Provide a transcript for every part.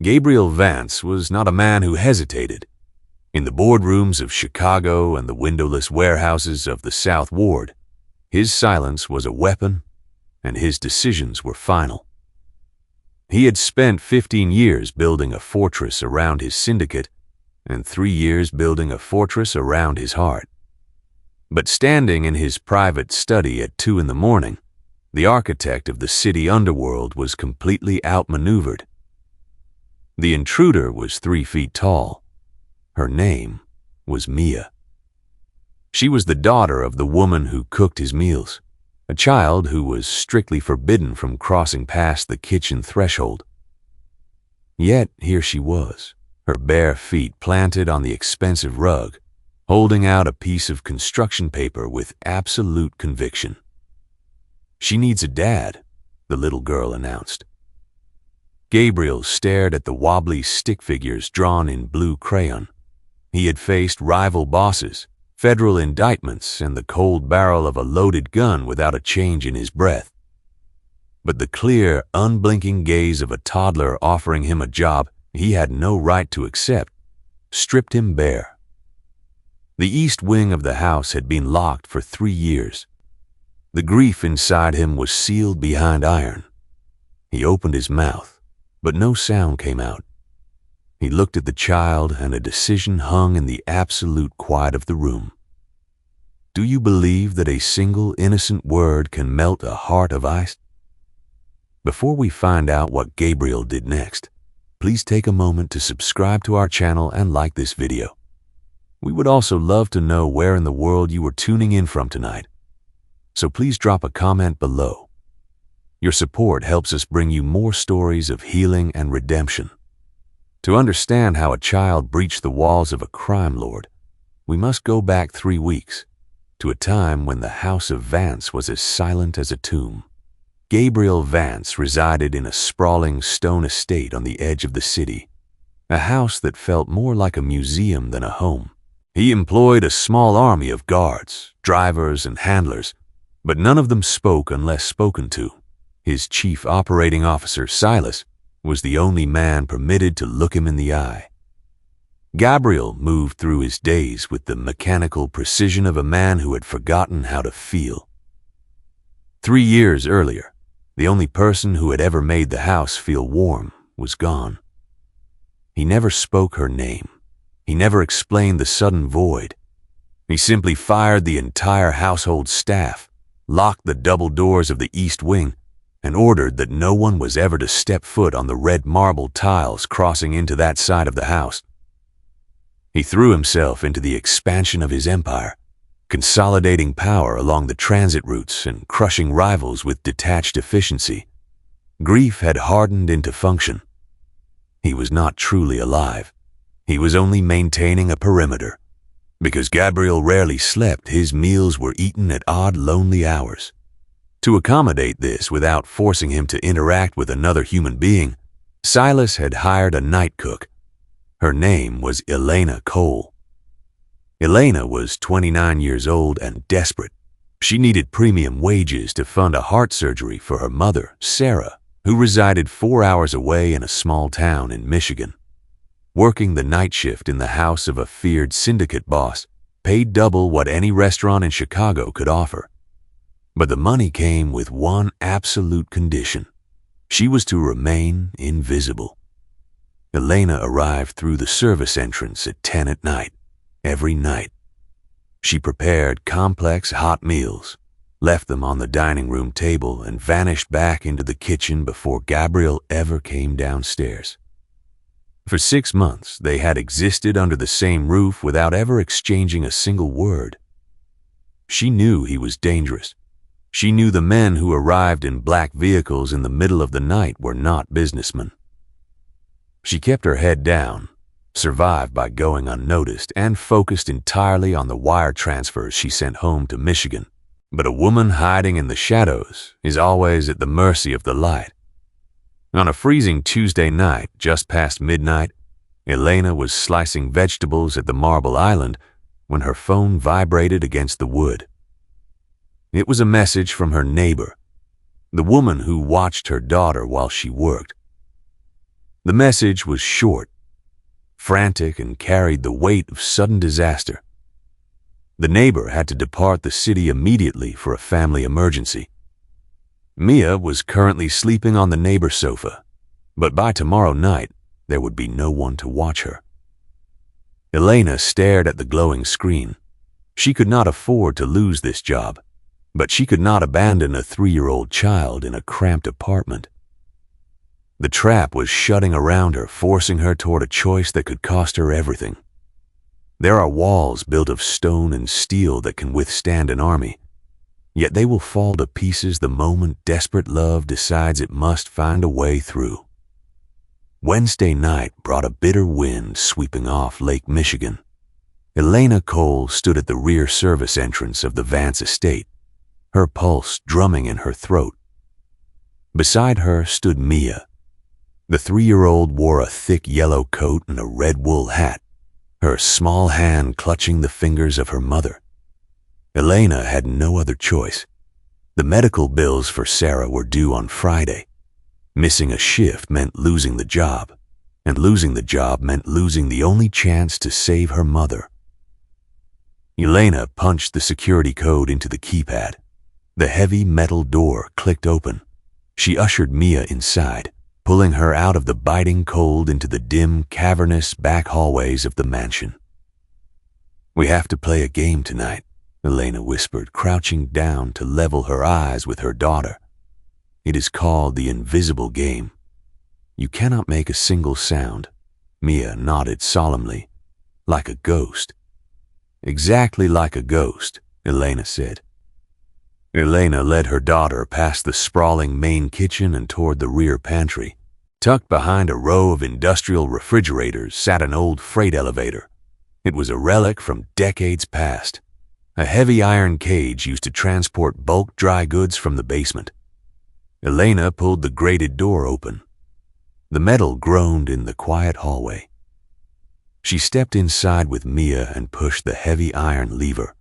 Gabriel Vance was not a man who hesitated. In the boardrooms of Chicago and the windowless warehouses of the South Ward, his silence was a weapon, and his decisions were final. He had spent 15 years building a fortress around his syndicate and 3 years building a fortress around his heart. But standing in his private study at 2 in the morning, the architect of the city underworld was completely outmaneuvered. The intruder was 3 feet tall. Her name was Mia. She was the daughter of the woman who cooked his meals, a child who was strictly forbidden from crossing past the kitchen threshold. Yet here she was, her bare feet planted on the expensive rug, holding out a piece of construction paper with absolute conviction. "She needs a dad," the little girl announced. Gabriel stared at the wobbly stick figures drawn in blue crayon. He had faced rival bosses, federal indictments, and the cold barrel of a loaded gun without a change in his breath. But the clear, unblinking gaze of a toddler offering him a job he had no right to accept stripped him bare. The east wing of the house had been locked for 3 years. The grief inside him was sealed behind iron. He opened his mouth, but no sound came out. He looked at the child, and a decision hung in the absolute quiet of the room. Do you believe that a single innocent word can melt a heart of ice? Before we find out what Gabriel did next, please take a moment to subscribe to our channel and like this video. We would also love to know where in the world you were tuning in from tonight, so please drop a comment below. Your support helps us bring you more stories of healing and redemption. To understand how a child breached the walls of a crime lord, we must go back 3 weeks, to a time when the house of Vance was as silent as a tomb. Gabriel Vance resided in a sprawling stone estate on the edge of the city, a house that felt more like a museum than a home. He employed a small army of guards, drivers, and handlers, but none of them spoke unless spoken to. His chief operating officer, Silas, was the only man permitted to look him in the eye. Gabriel moved through his days with the mechanical precision of a man who had forgotten how to feel. 3 years earlier, the only person who had ever made the house feel warm was gone. He never spoke her name. He never explained the sudden void. He simply fired the entire household staff, locked the double doors of the east wing, and ordered that no one was ever to step foot on the red marble tiles crossing into that side of the house. He threw himself into the expansion of his empire, consolidating power along the transit routes and crushing rivals with detached efficiency. Grief had hardened into function. He was not truly alive. He was only maintaining a perimeter. Because Gabriel rarely slept, his meals were eaten at odd, lonely hours. To accommodate this without forcing him to interact with another human being, Silas had hired a night cook. Her name was Elena Cole. Elena was 29 years old and desperate. She needed premium wages to fund a heart surgery for her mother, Sarah, who resided 4 hours away in a small town in Michigan. Working the night shift in the house of a feared syndicate boss paid double what any restaurant in Chicago could offer. But the money came with one absolute condition. She was to remain invisible. Elena arrived through the service entrance at 10 at night, every night. She prepared complex hot meals, left them on the dining room table, and vanished back into the kitchen before Gabriel ever came downstairs. For 6 months, they had existed under the same roof without ever exchanging a single word. She knew he was dangerous. She knew the men who arrived in black vehicles in the middle of the night were not businessmen. She kept her head down, survived by going unnoticed, and focused entirely on the wire transfers she sent home to Michigan. But a woman hiding in the shadows is always at the mercy of the light. On a freezing Tuesday night, just past midnight, Elena was slicing vegetables at the Marble Island when her phone vibrated against the wood. It was a message from her neighbor, the woman who watched her daughter while she worked. The message was short, frantic, and carried the weight of sudden disaster. The neighbor had to depart the city immediately for a family emergency. Mia was currently sleeping on the neighbor's sofa, but by tomorrow night, there would be no one to watch her. Elena stared at the glowing screen. She could not afford to lose this job, but she could not abandon a 3-year-old child in a cramped apartment. The trap was shutting around her, forcing her toward a choice that could cost her everything. There are walls built of stone and steel that can withstand an army, yet they will fall to pieces the moment desperate love decides it must find a way through. Wednesday night brought a bitter wind sweeping off Lake Michigan. Elena Cole stood at the rear service entrance of the Vance estate, her pulse drumming in her throat. Beside her stood Mia. The 3-year-old wore a thick yellow coat and a red wool hat, her small hand clutching the fingers of her mother. Elena had no other choice. The medical bills for Sarah were due on Friday. Missing a shift meant losing the job, and losing the job meant losing the only chance to save her mother. Elena punched the security code into the keypad. The heavy metal door clicked open. She ushered Mia inside, pulling her out of the biting cold into the dim, cavernous back hallways of the mansion. "We have to play a game tonight," Elena whispered, crouching down to level her eyes with her daughter. "It is called the invisible game. You cannot make a single sound." Mia nodded solemnly. "Like a ghost." "Exactly like a ghost," Elena said. Elena led her daughter past the sprawling main kitchen and toward the rear pantry. Tucked behind a row of industrial refrigerators sat an old freight elevator. It was a relic from decades past, a heavy iron cage used to transport bulk dry goods from the basement. Elena pulled the grated door open. The metal groaned in the quiet hallway. She stepped inside with Mia and pushed the heavy iron lever.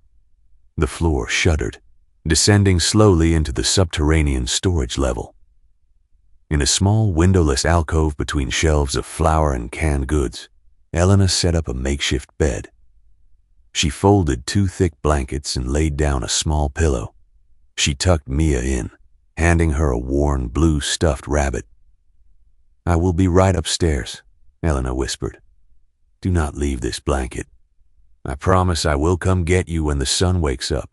The floor shuddered, descending slowly into the subterranean storage level. In a small windowless alcove between shelves of flour and canned goods, Elena set up a makeshift bed. She folded 2 thick blankets and laid down a small pillow. She tucked Mia in, handing her a worn blue stuffed rabbit. "I will be right upstairs," Elena whispered. "Do not leave this blanket. I promise I will come get you when the sun wakes up."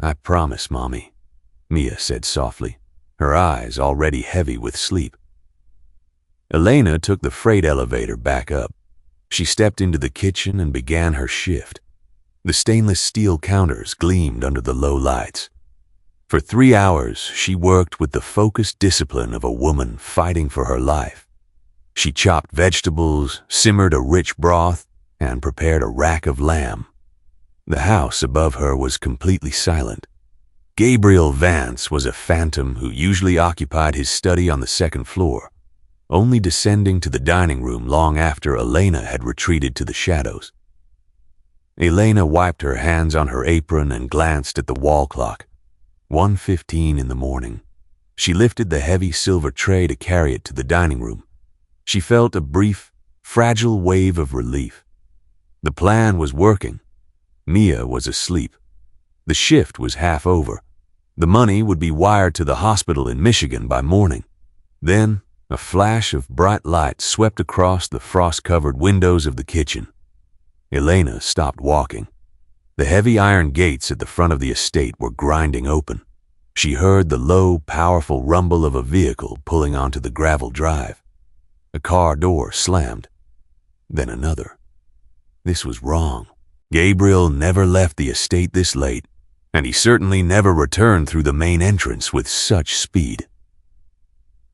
"I promise, Mommy," Mia said softly, her eyes already heavy with sleep. Elena took the freight elevator back up. She stepped into the kitchen and began her shift. The stainless steel counters gleamed under the low lights. For 3 hours, she worked with the focused discipline of a woman fighting for her life. She chopped vegetables, simmered a rich broth, and prepared a rack of lamb. The house above her was completely silent. Gabriel Vance was a phantom who usually occupied his study on the 2nd floor, only descending to the dining room long after Elena had retreated to the shadows. Elena wiped her hands on her apron and glanced at the wall clock. 1:15 in the morning. She lifted the heavy silver tray to carry it to the dining room. She felt a brief, fragile wave of relief. The plan was working. Mia was asleep. The shift was half over. The money would be wired to the hospital in Michigan by morning. Then, a flash of bright light swept across the frost-covered windows of the kitchen. Elena stopped walking. The heavy iron gates at the front of the estate were grinding open. She heard the low, powerful rumble of a vehicle pulling onto the gravel drive. A car door slammed. Then another. This was wrong. Gabriel never left the estate this late, and he certainly never returned through the main entrance with such speed.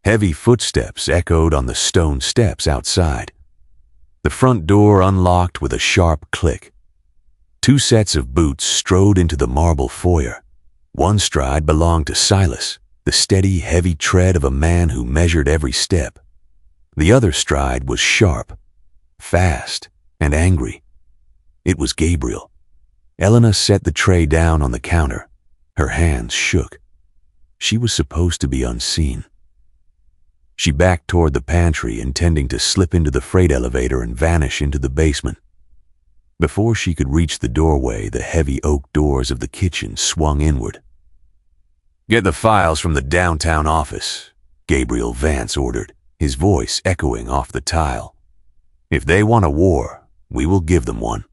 Heavy footsteps echoed on the stone steps outside. The front door unlocked with a sharp click. 2 sets of boots strode into the marble foyer. One stride belonged to Silas, the steady, heavy tread of a man who measured every step. The other stride was sharp, fast, and angry. It was Gabriel. Elena set the tray down on the counter. Her hands shook. She was supposed to be unseen. She backed toward the pantry, intending to slip into the freight elevator and vanish into the basement. Before she could reach the doorway, the heavy oak doors of the kitchen swung inward. "Get the files from the downtown office," Gabriel Vance ordered, his voice echoing off the tile. "If they want a war, we will give them one."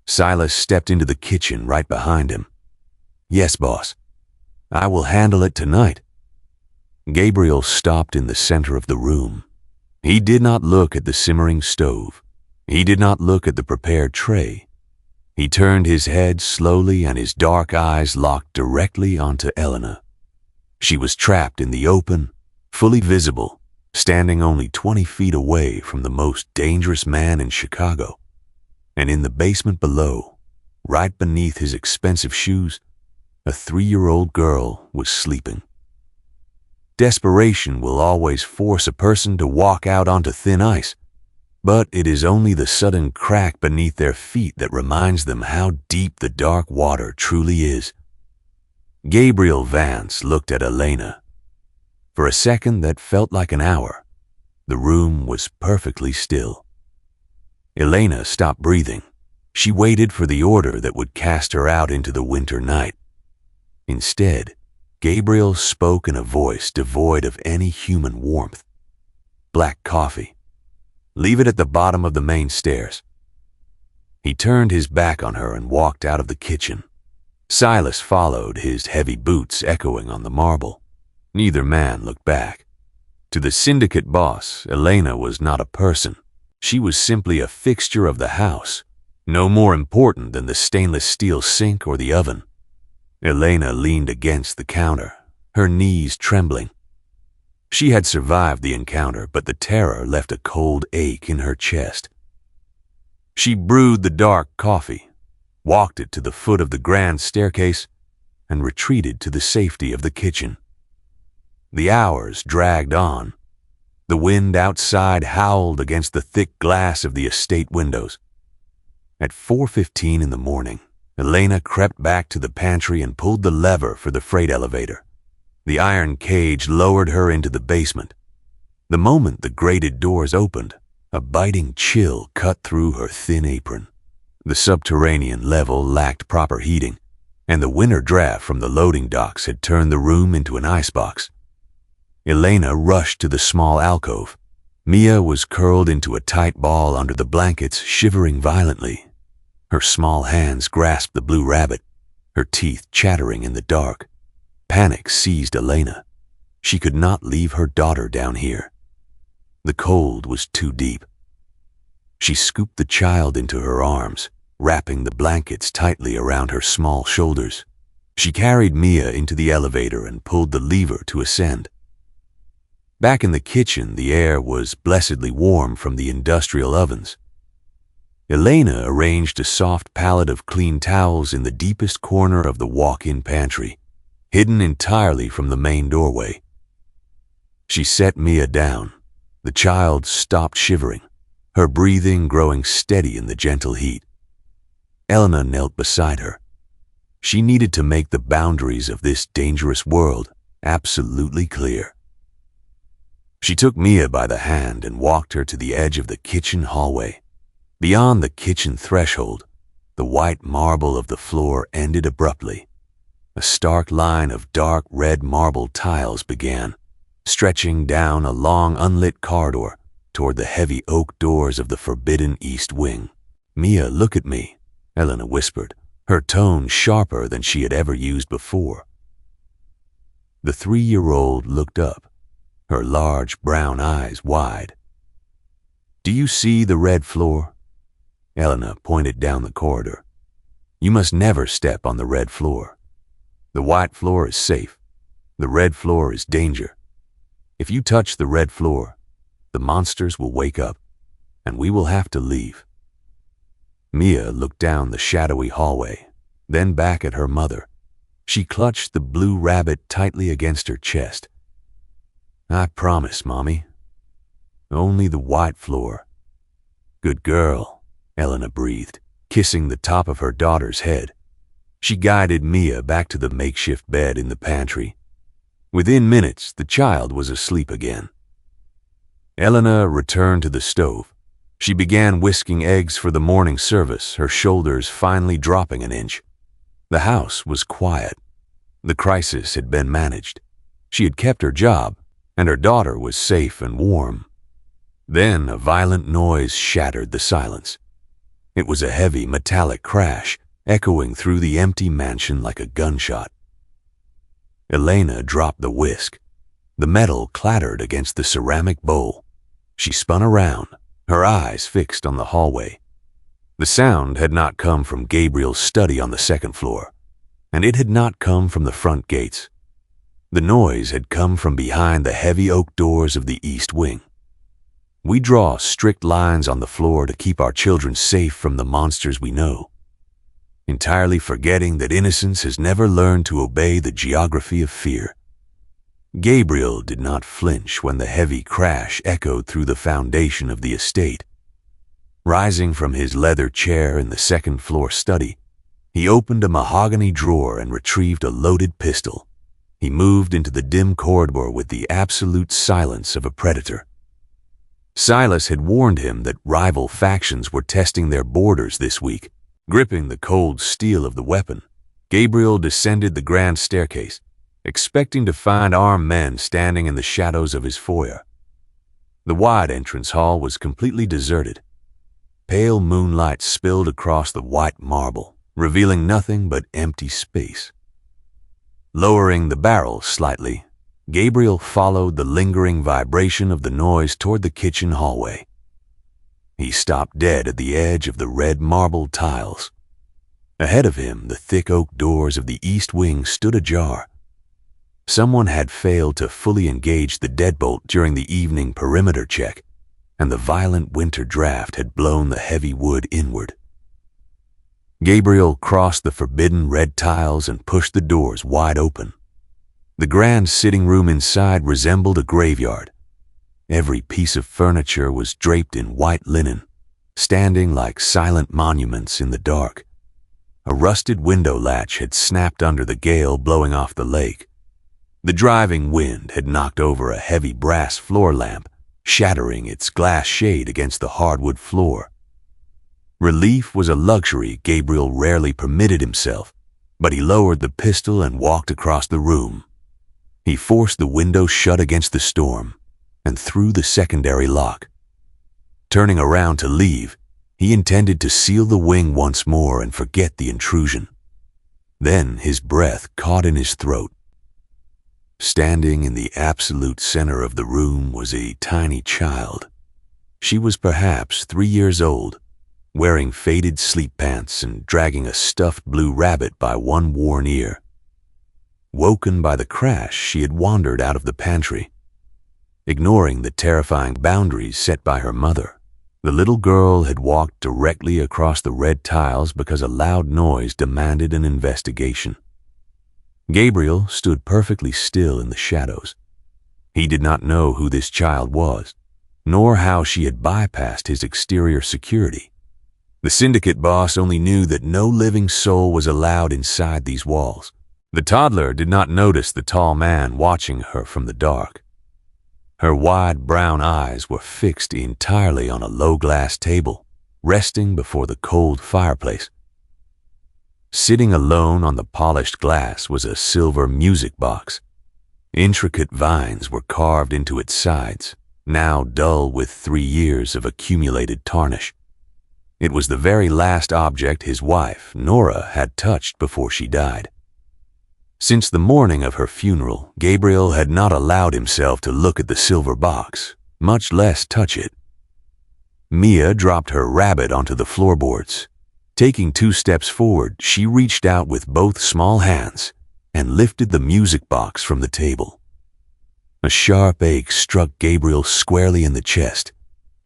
Silas stepped into the kitchen right behind him. "Yes, boss. I will handle it tonight." Gabriel stopped in the center of the room. He did not look at the simmering stove. He did not look at the prepared tray. He turned his head slowly, and his dark eyes locked directly onto Elena. She was trapped in the open, fully visible, standing only 20 feet away from the most dangerous man in Chicago. And in the basement below, right beneath his expensive shoes, a 3-year-old girl was sleeping. Desperation will always force a person to walk out onto thin ice, but it is only the sudden crack beneath their feet that reminds them how deep the dark water truly is. Gabriel Vance looked at Elena. For a second that felt like an hour, the room was perfectly still. Elena stopped breathing. She waited for the order that would cast her out into the winter night. Instead, Gabriel spoke in a voice devoid of any human warmth. "Black coffee. Leave it at the bottom of the main stairs." He turned his back on her and walked out of the kitchen. Silas followed, his heavy boots echoing on the marble. Neither man looked back. To the syndicate boss, Elena was not a person. She was simply a fixture of the house, no more important than the stainless steel sink or the oven. Elena leaned against the counter, her knees trembling. She had survived the encounter, but the terror left a cold ache in her chest. She brewed the dark coffee, walked it to the foot of the grand staircase, and retreated to the safety of the kitchen. The hours dragged on. The wind outside howled against the thick glass of the estate windows. At 4:15 in the morning, Elena crept back to the pantry and pulled the lever for the freight elevator. The iron cage lowered her into the basement. The moment the grated doors opened, a biting chill cut through her thin apron. The subterranean level lacked proper heating, and the winter draft from the loading docks had turned the room into an icebox. Elena rushed to the small alcove. Mia was curled into a tight ball under the blankets, shivering violently. Her small hands grasped the blue rabbit, her teeth chattering in the dark. Panic seized Elena. She could not leave her daughter down here. The cold was too deep. She scooped the child into her arms, wrapping the blankets tightly around her small shoulders. She carried Mia into the elevator and pulled the lever to ascend. Back in the kitchen, the air was blessedly warm from the industrial ovens. Elena arranged a soft pallet of clean towels in the deepest corner of the walk-in pantry, hidden entirely from the main doorway. She set Mia down. The child stopped shivering, her breathing growing steady in the gentle heat. Elena knelt beside her. She needed to make the boundaries of this dangerous world absolutely clear. She took Mia by the hand and walked her to the edge of the kitchen hallway. Beyond the kitchen threshold, the white marble of the floor ended abruptly. A stark line of dark red marble tiles began, stretching down a long unlit corridor toward the heavy oak doors of the forbidden east wing. "Mia, look at me," Elena whispered, her tone sharper than she had ever used before. The 3-year-old looked up, her large brown eyes wide. "Do you see the red floor?" Elena pointed down the corridor. "You must never step on the red floor. The white floor is safe. The red floor is danger. If you touch the red floor, the monsters will wake up, and we will have to leave." Mia looked down the shadowy hallway, then back at her mother. She clutched the blue rabbit tightly against her chest. "I promise, Mommy. Only the white floor." "Good girl," Elena breathed, kissing the top of her daughter's head. She guided Mia back to the makeshift bed in the pantry. Within minutes, the child was asleep again. Elena returned to the stove. She began whisking eggs for the morning service, her shoulders finally dropping an inch. The house was quiet. The crisis had been managed. She had kept her job, and her daughter was safe and warm. Then a violent noise shattered the silence. It was a heavy metallic crash, echoing through the empty mansion like a gunshot. Elena dropped the whisk. The metal clattered against the ceramic bowl. She spun around, her eyes fixed on the hallway. The sound had not come from Gabriel's study on the second floor, and it had not come from the front gates. The noise had come from behind the heavy oak doors of the east wing. We draw strict lines on the floor to keep our children safe from the monsters we know, entirely forgetting that innocence has never learned to obey the geography of fear. Gabriel did not flinch when the heavy crash echoed through the foundation of the estate. Rising from his leather chair in the second-floor study, he opened a mahogany drawer and retrieved a loaded pistol. He moved into the dim corridor with the absolute silence of a predator. Silas had warned him that rival factions were testing their borders this week. Gripping the cold steel of the weapon, Gabriel descended the grand staircase, expecting to find armed men standing in the shadows of his foyer. The wide entrance hall was completely deserted. Pale moonlight spilled across the white marble, revealing nothing but empty space. Lowering the barrel slightly, Gabriel followed the lingering vibration of the noise toward the kitchen hallway. He stopped dead at the edge of the red marble tiles. Ahead of him, the thick oak doors of the east wing stood ajar. Someone had failed to fully engage the deadbolt during the evening perimeter check, and the violent winter draft had blown the heavy wood inward. Gabriel crossed the forbidden red tiles and pushed the doors wide open. The grand sitting room inside resembled a graveyard. Every piece of furniture was draped in white linen, standing like silent monuments in the dark. A rusted window latch had snapped under the gale blowing off the lake. The driving wind had knocked over a heavy brass floor lamp, shattering its glass shade against the hardwood floor. Relief was a luxury Gabriel rarely permitted himself, but he lowered the pistol and walked across the room. He forced the window shut against the storm and threw the secondary lock. Turning around to leave, he intended to seal the wing once more and forget the intrusion. Then his breath caught in his throat. Standing in the absolute center of the room was a tiny child. She was perhaps 3 years old, wearing faded sleep pants and dragging a stuffed blue rabbit by one worn ear. Woken by the crash, she had wandered out of the pantry. Ignoring the terrifying boundaries set by her mother, the little girl had walked directly across the red tiles because a loud noise demanded an investigation. Gabriel stood perfectly still in the shadows. He did not know who this child was, nor how she had bypassed his exterior security. The syndicate boss only knew that no living soul was allowed inside these walls. The toddler did not notice the tall man watching her from the dark. Her wide brown eyes were fixed entirely on a low-glass table, resting before the cold fireplace. Sitting alone on the polished glass was a silver music box. Intricate vines were carved into its sides, now dull with 3 years of accumulated tarnish. It was the very last object his wife, Nora, had touched before she died. Since the morning of her funeral, Gabriel had not allowed himself to look at the silver box, much less touch it. Mia dropped her rabbit onto the floorboards. Taking 2 steps forward, she reached out with both small hands and lifted the music box from the table. A sharp ache struck Gabriel squarely in the chest.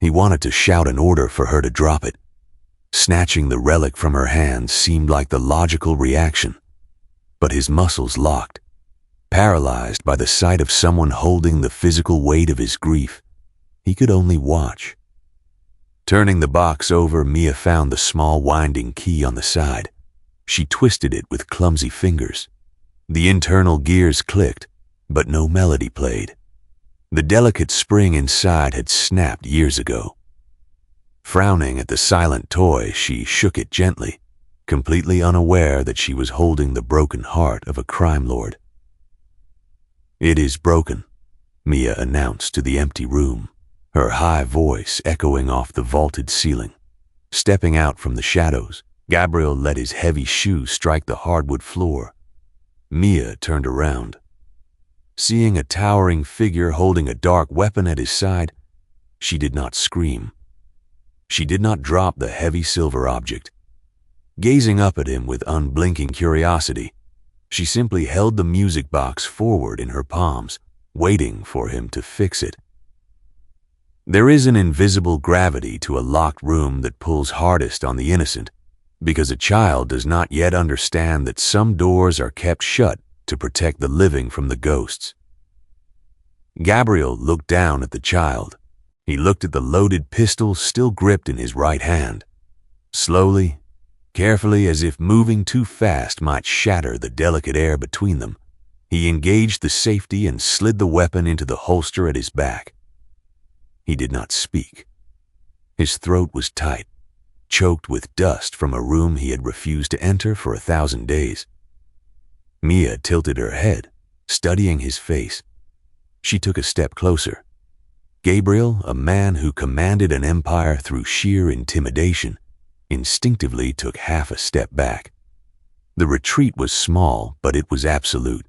He wanted to shout an order for her to drop it. Snatching the relic from her hands seemed like the logical reaction, but his muscles locked. Paralyzed by the sight of someone holding the physical weight of his grief, he could only watch. Turning the box over, Mia found the small winding key on the side. She twisted it with clumsy fingers. The internal gears clicked. but no melody played. The delicate spring inside had snapped years ago. Frowning at the silent toy, she shook it gently, completely unaware that she was holding the broken heart of a crime lord. "It is broken," Mia announced to the empty room, her high voice echoing off the vaulted ceiling. Stepping out from the shadows, Gabriel let his heavy shoe strike the hardwood floor. Mia turned around. Seeing a towering figure holding a dark weapon at his side, she did not scream. She did not drop the heavy silver object. Gazing up at him with unblinking curiosity, she simply held the music box forward in her palms, waiting for him to fix it. There is an invisible gravity to a locked room that pulls hardest on the innocent, because a child does not yet understand that some doors are kept shut to protect the living from the ghosts. Gabriel looked down at the child. He looked at the loaded pistol still gripped in his right hand. Slowly, carefully, as if moving too fast might shatter the delicate air between them, he engaged the safety and slid the weapon into the holster at his back. He did not speak. His throat was tight, choked with dust from a room he had refused to enter for 1,000 days. Mia tilted her head, studying his face. She took a step closer. Gabriel, a man who commanded an empire through sheer intimidation, instinctively took half a step back. The retreat was small, but it was absolute.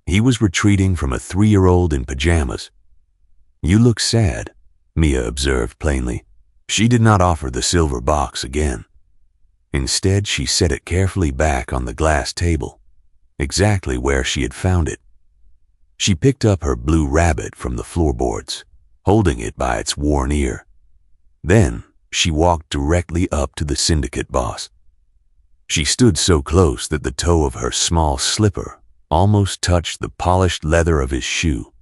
He was retreating from a 3-year-old in pajamas. "You look sad," Mia observed plainly. She did not offer the silver box again. Instead, she set it carefully back on the glass table, exactly where she had found it. She picked up her blue rabbit from the floorboards, holding it by its worn ear. Then she walked directly up to the syndicate boss. She stood so close that the toe of her small slipper almost touched the polished leather of his shoe.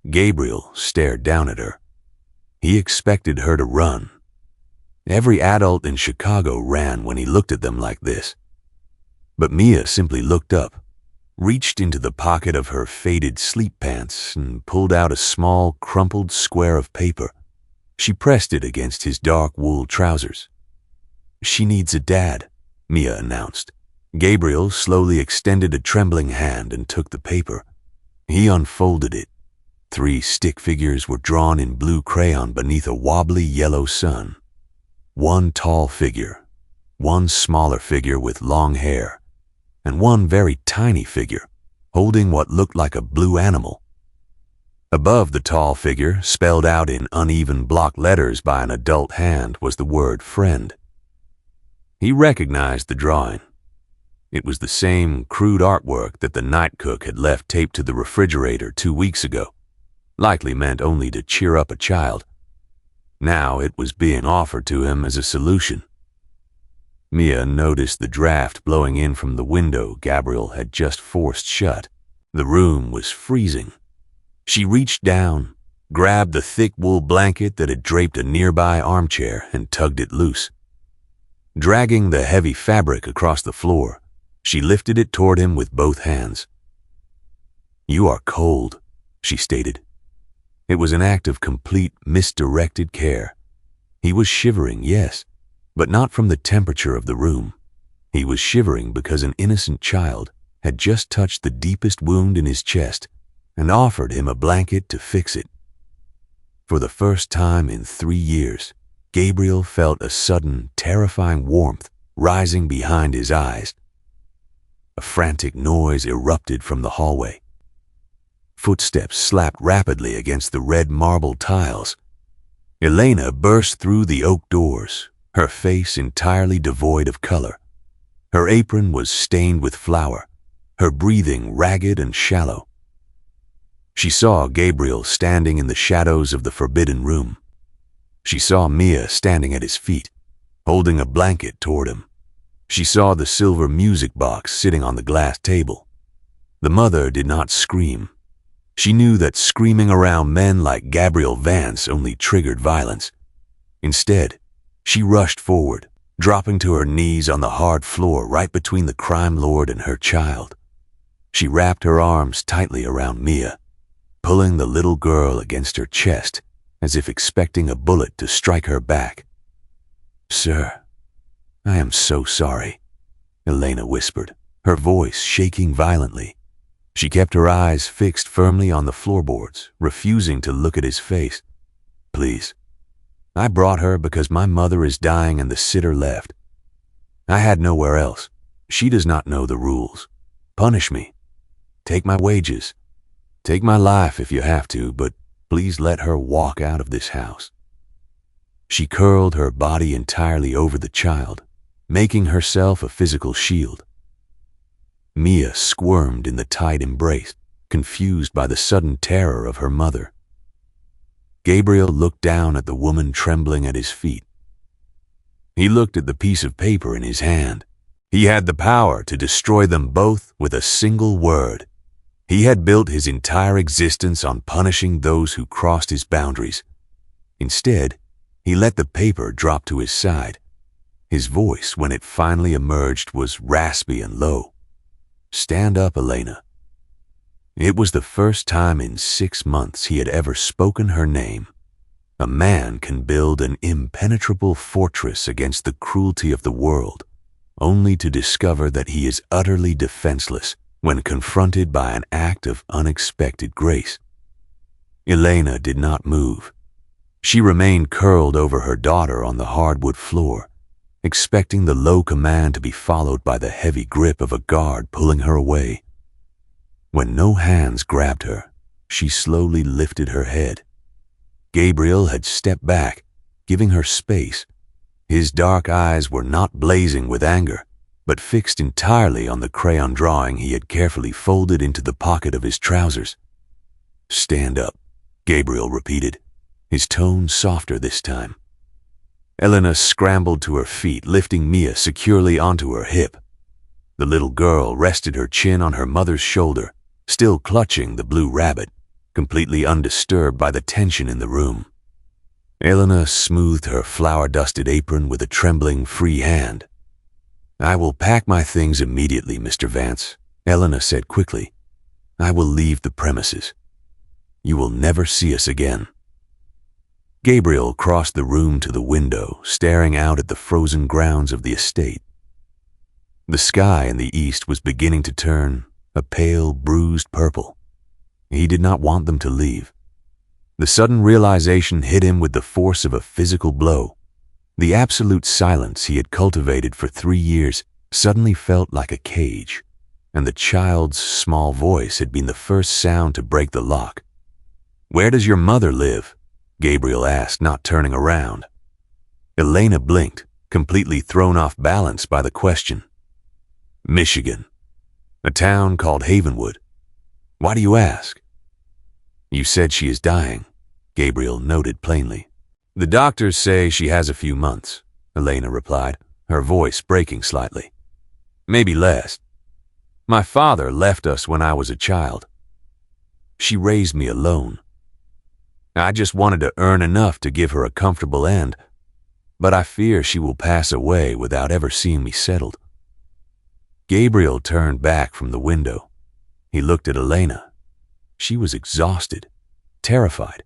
Gabriel stared down at her. He expected her to run. Every adult in Chicago ran when he looked at them like this. But Mia simply looked up, reached into the pocket of her faded sleep pants, and pulled out a small, crumpled square of paper. She pressed it against his dark wool trousers. "She needs a dad," Mia announced. Gabriel slowly extended a trembling hand and took the paper. He unfolded it. 3 stick figures were drawn in blue crayon beneath a wobbly yellow sun. 1 tall figure, 1 smaller figure with long hair, and 1 very tiny figure, holding what looked like a blue animal. Above the tall figure, spelled out in uneven block letters by an adult hand, was the word friend. He recognized the drawing. It was the same crude artwork that the night cook had left taped to the refrigerator 2 weeks ago, likely meant only to cheer up a child. Now it was being offered to him as a solution. Mia noticed the draft blowing in from the window Gabriel had just forced shut. The room was freezing. She reached down, grabbed the thick wool blanket that had draped a nearby armchair, and tugged it loose. Dragging the heavy fabric across the floor, she lifted it toward him with both hands. "You are cold," she stated. It was an act of complete, misdirected care. He was shivering, yes, but not from the temperature of the room. He was shivering because an innocent child had just touched the deepest wound in his chest and offered him a blanket to fix it. For the first time in 3 years, Gabriel felt a sudden, terrifying warmth rising behind his eyes. A frantic noise erupted from the hallway. Footsteps slapped rapidly against the red marble tiles. Elena burst through the oak doors, her face entirely devoid of color. Her apron was stained with flour, her breathing ragged and shallow. She saw Gabriel standing in the shadows of the forbidden room. She saw Mia standing at his feet, holding a blanket toward him. She saw the silver music box sitting on the glass table. The mother did not scream. She knew that screaming around men like Gabriel Vance only triggered violence. Instead, she rushed forward, dropping to her knees on the hard floor right between the crime lord and her child. She wrapped her arms tightly around Mia, pulling the little girl against her chest as if expecting a bullet to strike her back. "Sir, I am so sorry," Elena whispered, her voice shaking violently. She kept her eyes fixed firmly on the floorboards, refusing to look at his face. "Please. I brought her because my mother is dying and the sitter left. I had nowhere else. She does not know the rules. Punish me. Take my wages. Take my life if you have to, but please let her walk out of this house." She curled her body entirely over the child, making herself a physical shield. Mia squirmed in the tight embrace, confused by the sudden terror of her mother. Gabriel looked down at the woman trembling at his feet. He looked at the piece of paper in his hand. He had the power to destroy them both with a single word. He had built his entire existence on punishing those who crossed his boundaries. Instead, he let the paper drop to his side. His voice, when it finally emerged, was raspy and low. "Stand up, Elena." It was the first time in 6 months he had ever spoken her name. A man can build an impenetrable fortress against the cruelty of the world, only to discover that he is utterly defenseless when confronted by an act of unexpected grace. Elena did not move. She remained curled over her daughter on the hardwood floor, expecting the low command to be followed by the heavy grip of a guard pulling her away. When no hands grabbed her, she slowly lifted her head. Gabriel had stepped back, giving her space. His dark eyes were not blazing with anger, but fixed entirely on the crayon drawing he had carefully folded into the pocket of his trousers. "Stand up," Gabriel repeated, his tone softer this time. Elena scrambled to her feet, lifting Mia securely onto her hip. The little girl rested her chin on her mother's shoulder, still clutching the blue rabbit, completely undisturbed by the tension in the room. Elena smoothed her flour-dusted apron with a trembling, free hand. "I will pack my things immediately, Mr. Vance," Elena said quickly. "I will leave the premises. You will never see us again." Gabriel crossed the room to the window, staring out at the frozen grounds of the estate. The sky in the east was beginning to turn a pale, bruised purple. He did not want them to leave. The sudden realization hit him with the force of a physical blow. The absolute silence he had cultivated for 3 years suddenly felt like a cage, and the child's small voice had been the first sound to break the lock. "Where does your mother live?" Gabriel asked, not turning around. Elena blinked, completely thrown off balance by the question. "Michigan. A town called Havenwood. Why do you ask?" "You said she is dying," Gabriel noted plainly. "The doctors say she has a few months," Elena replied, her voice breaking slightly. "Maybe less. My father left us when I was a child. She raised me alone. I just wanted to earn enough to give her a comfortable end, but I fear she will pass away without ever seeing me settled." Gabriel turned back from the window. He looked at Elena. She was exhausted, terrified,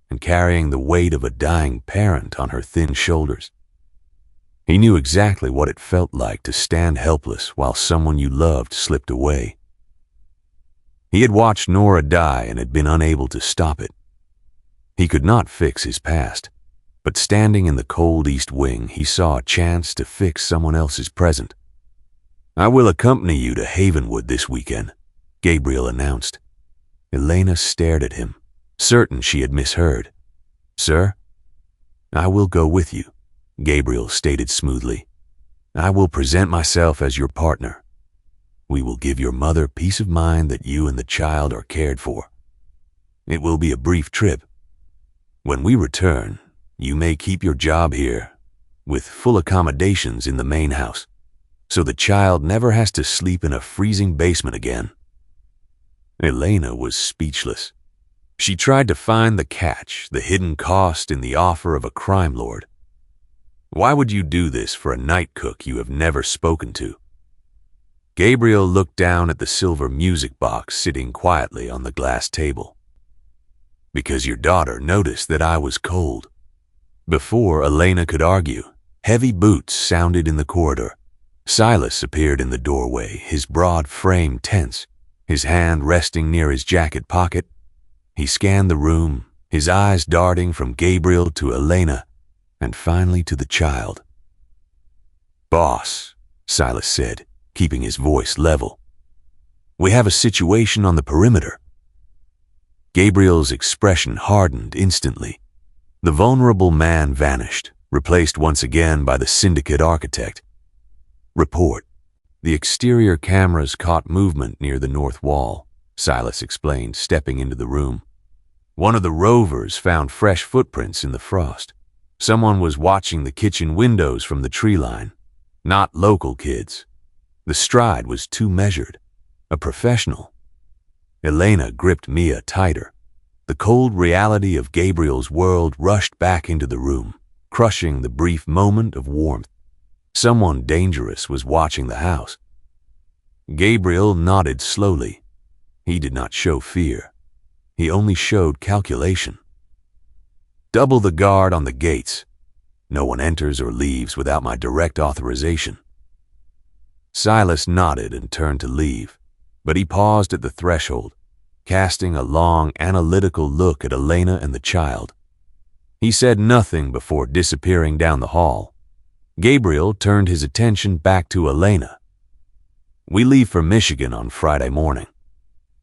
and carrying the weight of a dying parent on her thin shoulders. He knew exactly what it felt like to stand helpless while someone you loved slipped away. He had watched Nora die and had been unable to stop it. He could not fix his past, but standing in the cold east wing, he saw a chance to fix someone else's present. "I will accompany you to Havenwood this weekend," Gabriel announced. Elena stared at him, certain she had misheard. "Sir?" "I will go with you," Gabriel stated smoothly. "I will present myself as your partner. We will give your mother peace of mind that you and the child are cared for. It will be a brief trip. When we return, you may keep your job here, with full accommodations in the main house, so the child never has to sleep in a freezing basement again." Elena was speechless. She tried to find the catch, the hidden cost in the offer of a crime lord. Why would you do this for a night cook you have never spoken to? Gabriel looked down at the silver music box sitting quietly on the glass table. Because your daughter noticed that I was cold. Before Elena could argue, heavy boots sounded in the corridor. Silas appeared in the doorway, his broad frame tense, his hand resting near his jacket pocket. He scanned the room, his eyes darting from Gabriel to Elena, and finally to the child. "Boss," Silas said, keeping his voice level. "We have a situation on the perimeter." Gabriel's expression hardened instantly. The vulnerable man vanished, replaced once again by the syndicate architect. "Report. The exterior cameras caught movement near the north wall," Silas explained, stepping into the room. "One of the rovers found fresh footprints in the frost. Someone was watching the kitchen windows from the tree line. Not local kids. The stride was too measured. A professional." Elena gripped Mia tighter. The cold reality of Gabriel's world rushed back into the room, crushing the brief moment of warmth. Someone dangerous was watching the house. Gabriel nodded slowly. He did not show fear. He only showed calculation. "Double the guard on the gates. No one enters or leaves without my direct authorization." Silas nodded and turned to leave, but he paused at the threshold, casting a long, analytical look at Elena and the child. He said nothing before disappearing down the hall. Gabriel turned his attention back to Elena. "We leave for Michigan on Friday morning.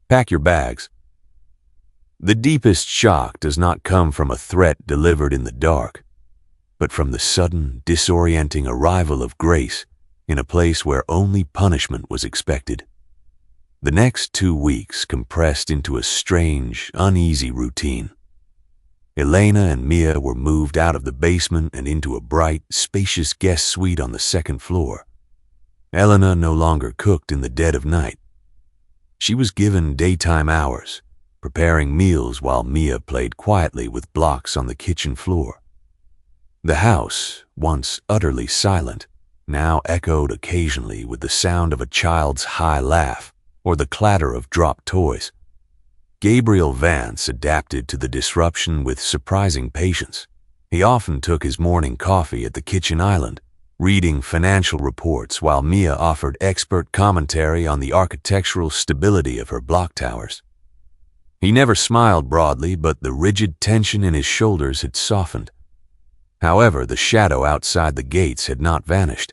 Pack your bags." The deepest shock does not come from a threat delivered in the dark, but from the sudden, disorienting arrival of Grace in a place where only punishment was expected. The next 2 weeks compressed into a strange, uneasy routine. Elena and Mia were moved out of the basement and into a bright, spacious guest suite on the second floor. Elena no longer cooked in the dead of night. She was given daytime hours, preparing meals while Mia played quietly with blocks on the kitchen floor. The house, once utterly silent, now echoed occasionally with the sound of a child's high laugh or the clatter of dropped toys. Gabriel Vance adapted to the disruption with surprising patience. He often took his morning coffee at the kitchen island, reading financial reports while Mia offered expert commentary on the architectural stability of her block towers. He never smiled broadly, but the rigid tension in his shoulders had softened. However, the shadow outside the gates had not vanished.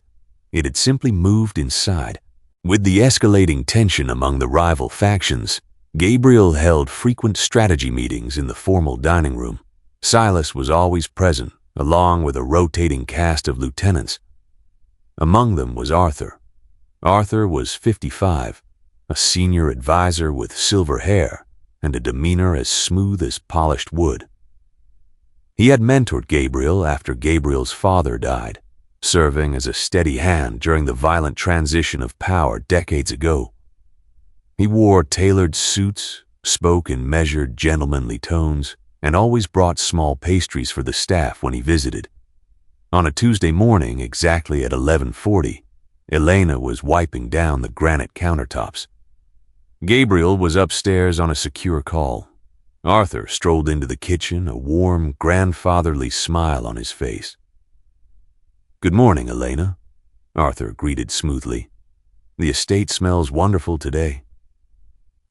It had simply moved inside. With the escalating tension among the rival factions, Gabriel held frequent strategy meetings in the formal dining room. Silas was always present, along with a rotating cast of lieutenants. Among them was Arthur. Arthur was 55, a senior advisor with silver hair and a demeanor as smooth as polished wood. He had mentored Gabriel after Gabriel's father died, serving as a steady hand during the violent transition of power decades ago. He wore tailored suits, spoke in measured, gentlemanly tones, and always brought small pastries for the staff when he visited. On a Tuesday morning, exactly at 11:40, Elena was wiping down the granite countertops. Gabriel was upstairs on a secure call. Arthur strolled into the kitchen, a warm, grandfatherly smile on his face. "Good morning, Elena," Arthur greeted smoothly. "The estate smells wonderful today."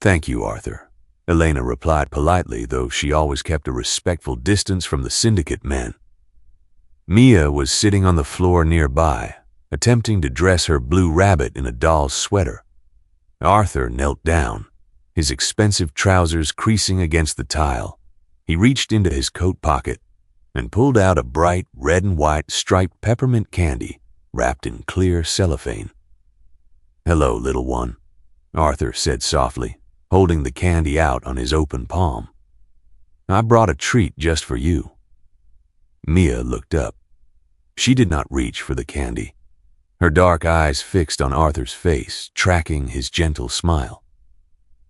"Thank you, Arthur," Elena replied politely, though she always kept a respectful distance from the syndicate men. Mia was sitting on the floor nearby, attempting to dress her blue rabbit in a doll's sweater. Arthur knelt down, his expensive trousers creasing against the tile. He reached into his coat pocket and pulled out a bright red and white striped peppermint candy wrapped in clear cellophane. "Hello, little one," Arthur said softly, holding the candy out on his open palm. "I brought a treat just for you." Mia looked up. She did not reach for the candy, her dark eyes fixed on Arthur's face, tracking his gentle smile.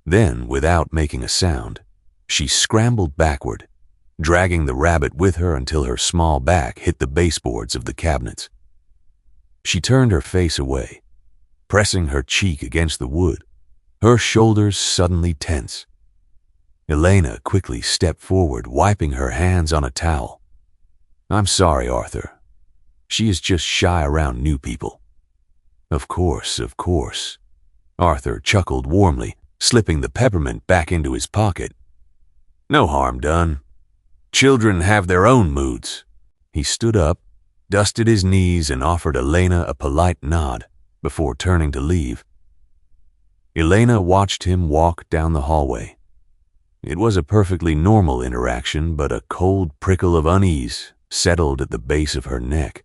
Then, without making a sound, she scrambled backward, dragging the rabbit with her until her small back hit the baseboards of the cabinets. She turned her face away, pressing her cheek against the wood, her shoulders suddenly tense. Elena quickly stepped forward, wiping her hands on a towel. "I'm sorry, Arthur. She is just shy around new people." Of course. Arthur chuckled warmly, slipping the peppermint back into his pocket. "No harm done. Children have their own moods." He stood up, dusted his knees, and offered Elena a polite nod before turning to leave. Elena watched him walk down the hallway. It was a perfectly normal interaction, but a cold prickle of unease settled at the base of her neck.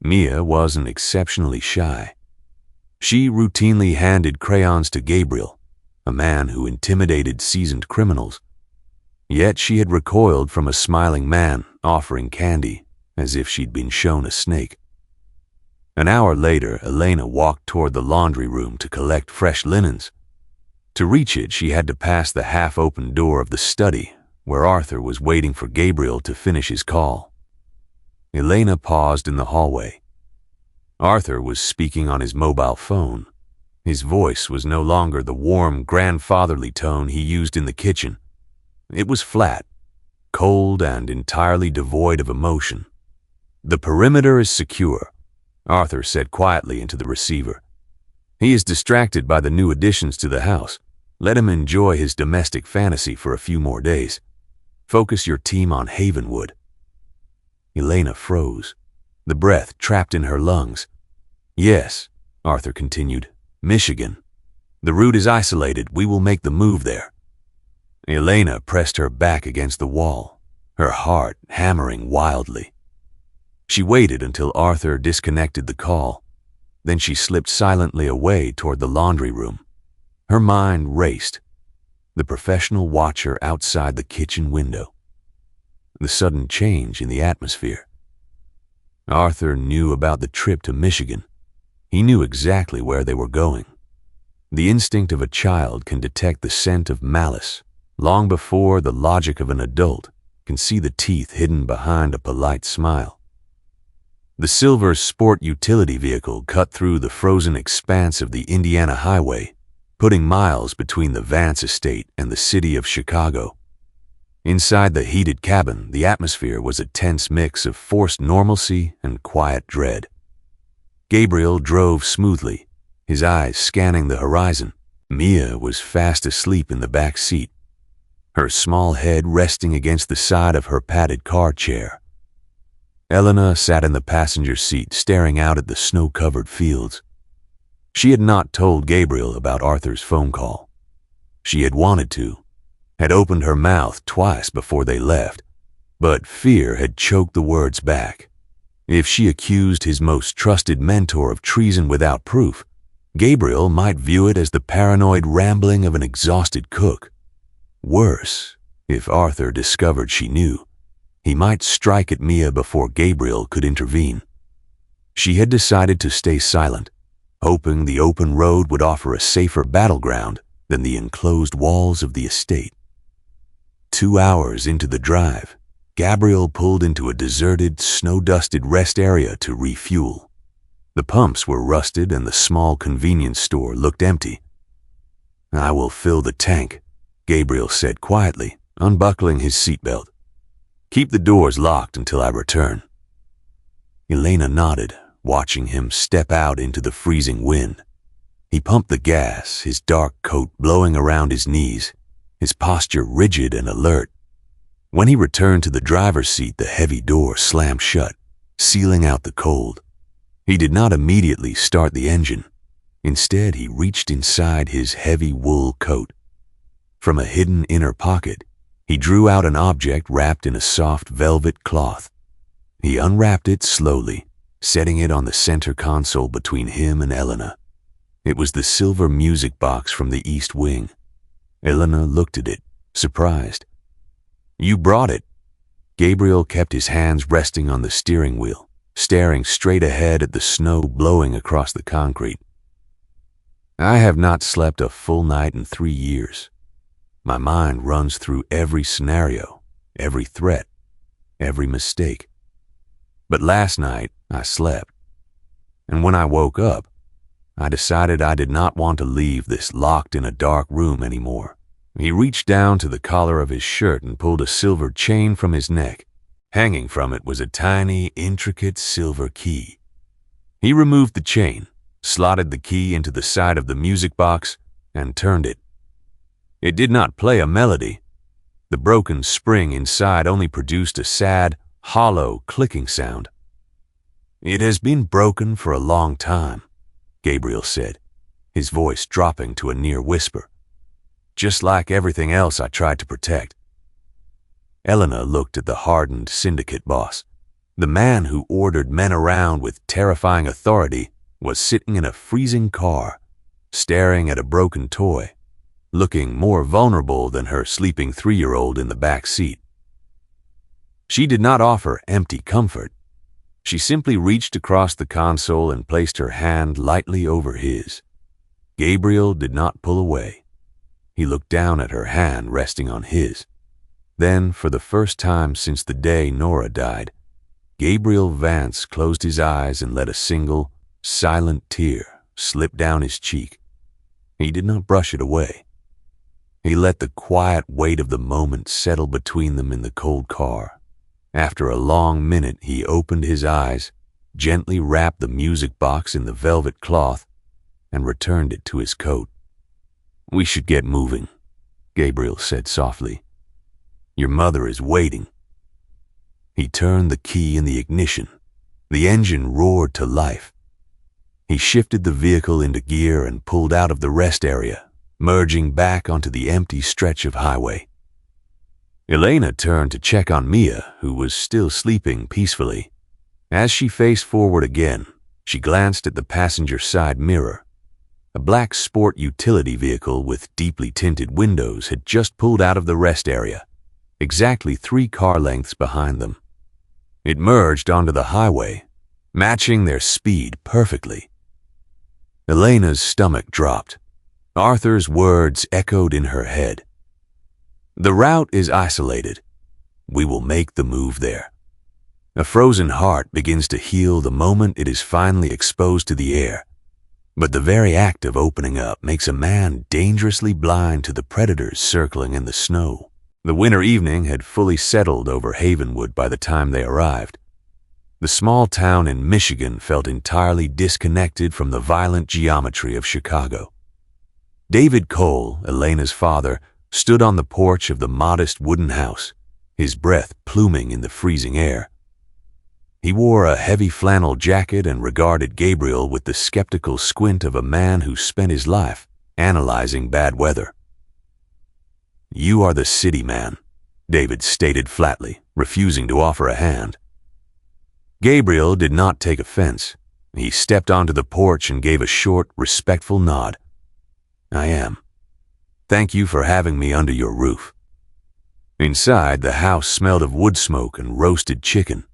Mia wasn't exceptionally shy. She routinely handed crayons to Gabriel, a man who intimidated seasoned criminals. Yet she had recoiled from a smiling man offering candy as if she'd been shown a snake. An hour later, Elena walked toward the laundry room to collect fresh linens. To reach it, she had to pass the half-open door of the study, where Arthur was waiting for Gabriel to finish his call. Elena paused in the hallway. Arthur was speaking on his mobile phone. His voice was no longer the warm, grandfatherly tone he used in the kitchen. It was flat, cold, and entirely devoid of emotion. "The perimeter is secure," Arthur said quietly into the receiver. "He is distracted by the new additions to the house. Let him enjoy his domestic fantasy for a few more days. Focus your team on Havenwood." Elena froze, the breath trapped in her lungs. "Yes," Arthur continued, "Michigan. The route is isolated. We will make the move there." Elena pressed her back against the wall, her heart hammering wildly. She waited until Arthur disconnected the call. Then she slipped silently away toward the laundry room. Her mind raced. The professional watcher outside the kitchen window. The sudden change in the atmosphere. Arthur knew about the trip to Michigan. He knew exactly where they were going. The instinct of a child can detect the scent of malice long before the logic of an adult can see the teeth hidden behind a polite smile. The silver sport utility vehicle cut through the frozen expanse of the Indiana highway, putting miles between the Vance estate and the city of Chicago. Inside the heated cabin, the atmosphere was a tense mix of forced normalcy and quiet dread. Gabriel drove smoothly, his eyes scanning the horizon. Mia was fast asleep in the back seat, her small head resting against the side of her padded car chair. Elena sat in the passenger seat, staring out at the snow-covered fields. She had not told Gabriel about Arthur's phone call. She had wanted to, had opened her mouth twice before they left, but fear had choked the words back. If she accused his most trusted mentor of treason without proof, Gabriel might view it as the paranoid rambling of an exhausted cook. Worse, if Arthur discovered she knew, he might strike at Mia before Gabriel could intervene. She had decided to stay silent, hoping the open road would offer a safer battleground than the enclosed walls of the estate. 2 hours into the drive, Gabriel pulled into a deserted, snow-dusted rest area to refuel. The pumps were rusted and the small convenience store looked empty. "I will fill the tank," Gabriel said quietly, unbuckling his seatbelt. "Keep the doors locked until I return." Elena nodded, watching him step out into the freezing wind. He pumped the gas, his dark coat blowing around his knees, his posture rigid and alert. When he returned to the driver's seat, the heavy door slammed shut, sealing out the cold. He did not immediately start the engine. Instead, he reached inside his heavy wool coat. From a hidden inner pocket, he drew out an object wrapped in a soft velvet cloth. He unwrapped it slowly, setting it on the center console between him and Elena. It was the silver music box from the East Wing. Elena looked at it, surprised. "You brought it." Gabriel kept his hands resting on the steering wheel, staring straight ahead at the snow blowing across the concrete. "I have not slept a full night in 3 years. My mind runs through every scenario, every threat, every mistake. But last night I slept. And when I woke up, I decided I did not want to leave this locked in a dark room anymore. He reached down to the collar of his shirt and pulled a silver chain from his neck. Hanging from it was a tiny, intricate silver key. He removed the chain, slotted the key into the side of the music box, and turned it. It did not play a melody. The broken spring inside only produced a sad, hollow, clicking sound. "It has been broken for a long time," Gabriel said, his voice dropping to a near whisper. "Just like everything else I tried to protect." Elena looked at the hardened syndicate boss. The man who ordered men around with terrifying authority was sitting in a freezing car, staring at a broken toy, looking more vulnerable than her sleeping 3-year-old in the back seat. She did not offer empty comfort. She simply reached across the console and placed her hand lightly over his. Gabriel did not pull away. He looked down at her hand resting on his. Then, for the first time since the day Nora died, Gabriel Vance closed his eyes and let a single, silent tear slip down his cheek. He did not brush it away. He let the quiet weight of the moment settle between them in the cold car. After a long minute, he opened his eyes, gently wrapped the music box in the velvet cloth, and returned it to his coat. "We should get moving," Gabriel said softly. "Your mother is waiting." He turned the key in the ignition. The engine roared to life. He shifted the vehicle into gear and pulled out of the rest area, merging back onto the empty stretch of highway. Elena turned to check on Mia, who was still sleeping peacefully. As she faced forward again, she glanced at the passenger side mirror. A black sport utility vehicle with deeply tinted windows had just pulled out of the rest area, exactly 3 car lengths behind them. It merged onto the highway, matching their speed perfectly. Elena's stomach dropped. Arthur's words echoed in her head. "The route is isolated. We will make the move there." A frozen heart begins to heal the moment it is finally exposed to the air. But the very act of opening up makes a man dangerously blind to the predators circling in the snow. The winter evening had fully settled over Havenwood by the time they arrived. The small town in Michigan felt entirely disconnected from the violent geometry of Chicago. David Cole, Elena's father, stood on the porch of the modest wooden house, his breath pluming in the freezing air. He wore a heavy flannel jacket and regarded Gabriel with the skeptical squint of a man who spent his life analyzing bad weather. "You are the city man," David stated flatly, refusing to offer a hand. Gabriel did not take offense. He stepped onto the porch and gave a short, respectful nod. "I am. Thank you for having me under your roof." Inside, the house smelled of wood smoke and roasted chicken.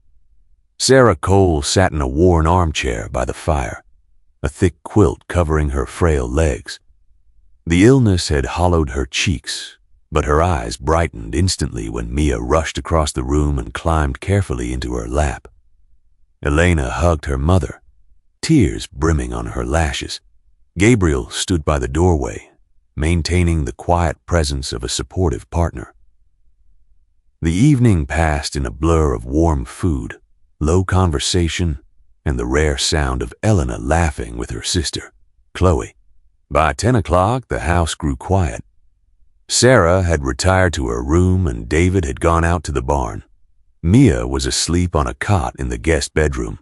Sarah Cole sat in a worn armchair by the fire, a thick quilt covering her frail legs. The illness had hollowed her cheeks, but her eyes brightened instantly when Mia rushed across the room and climbed carefully into her lap. Elena hugged her mother, tears brimming on her lashes. Gabriel stood by the doorway, maintaining the quiet presence of a supportive partner. The evening passed in a blur of warm food, low conversation, and the rare sound of Elena laughing with her sister, Chloe. By 10 o'clock, the house grew quiet. Sarah had retired to her room and David had gone out to the barn. Mia was asleep on a cot in the guest bedroom.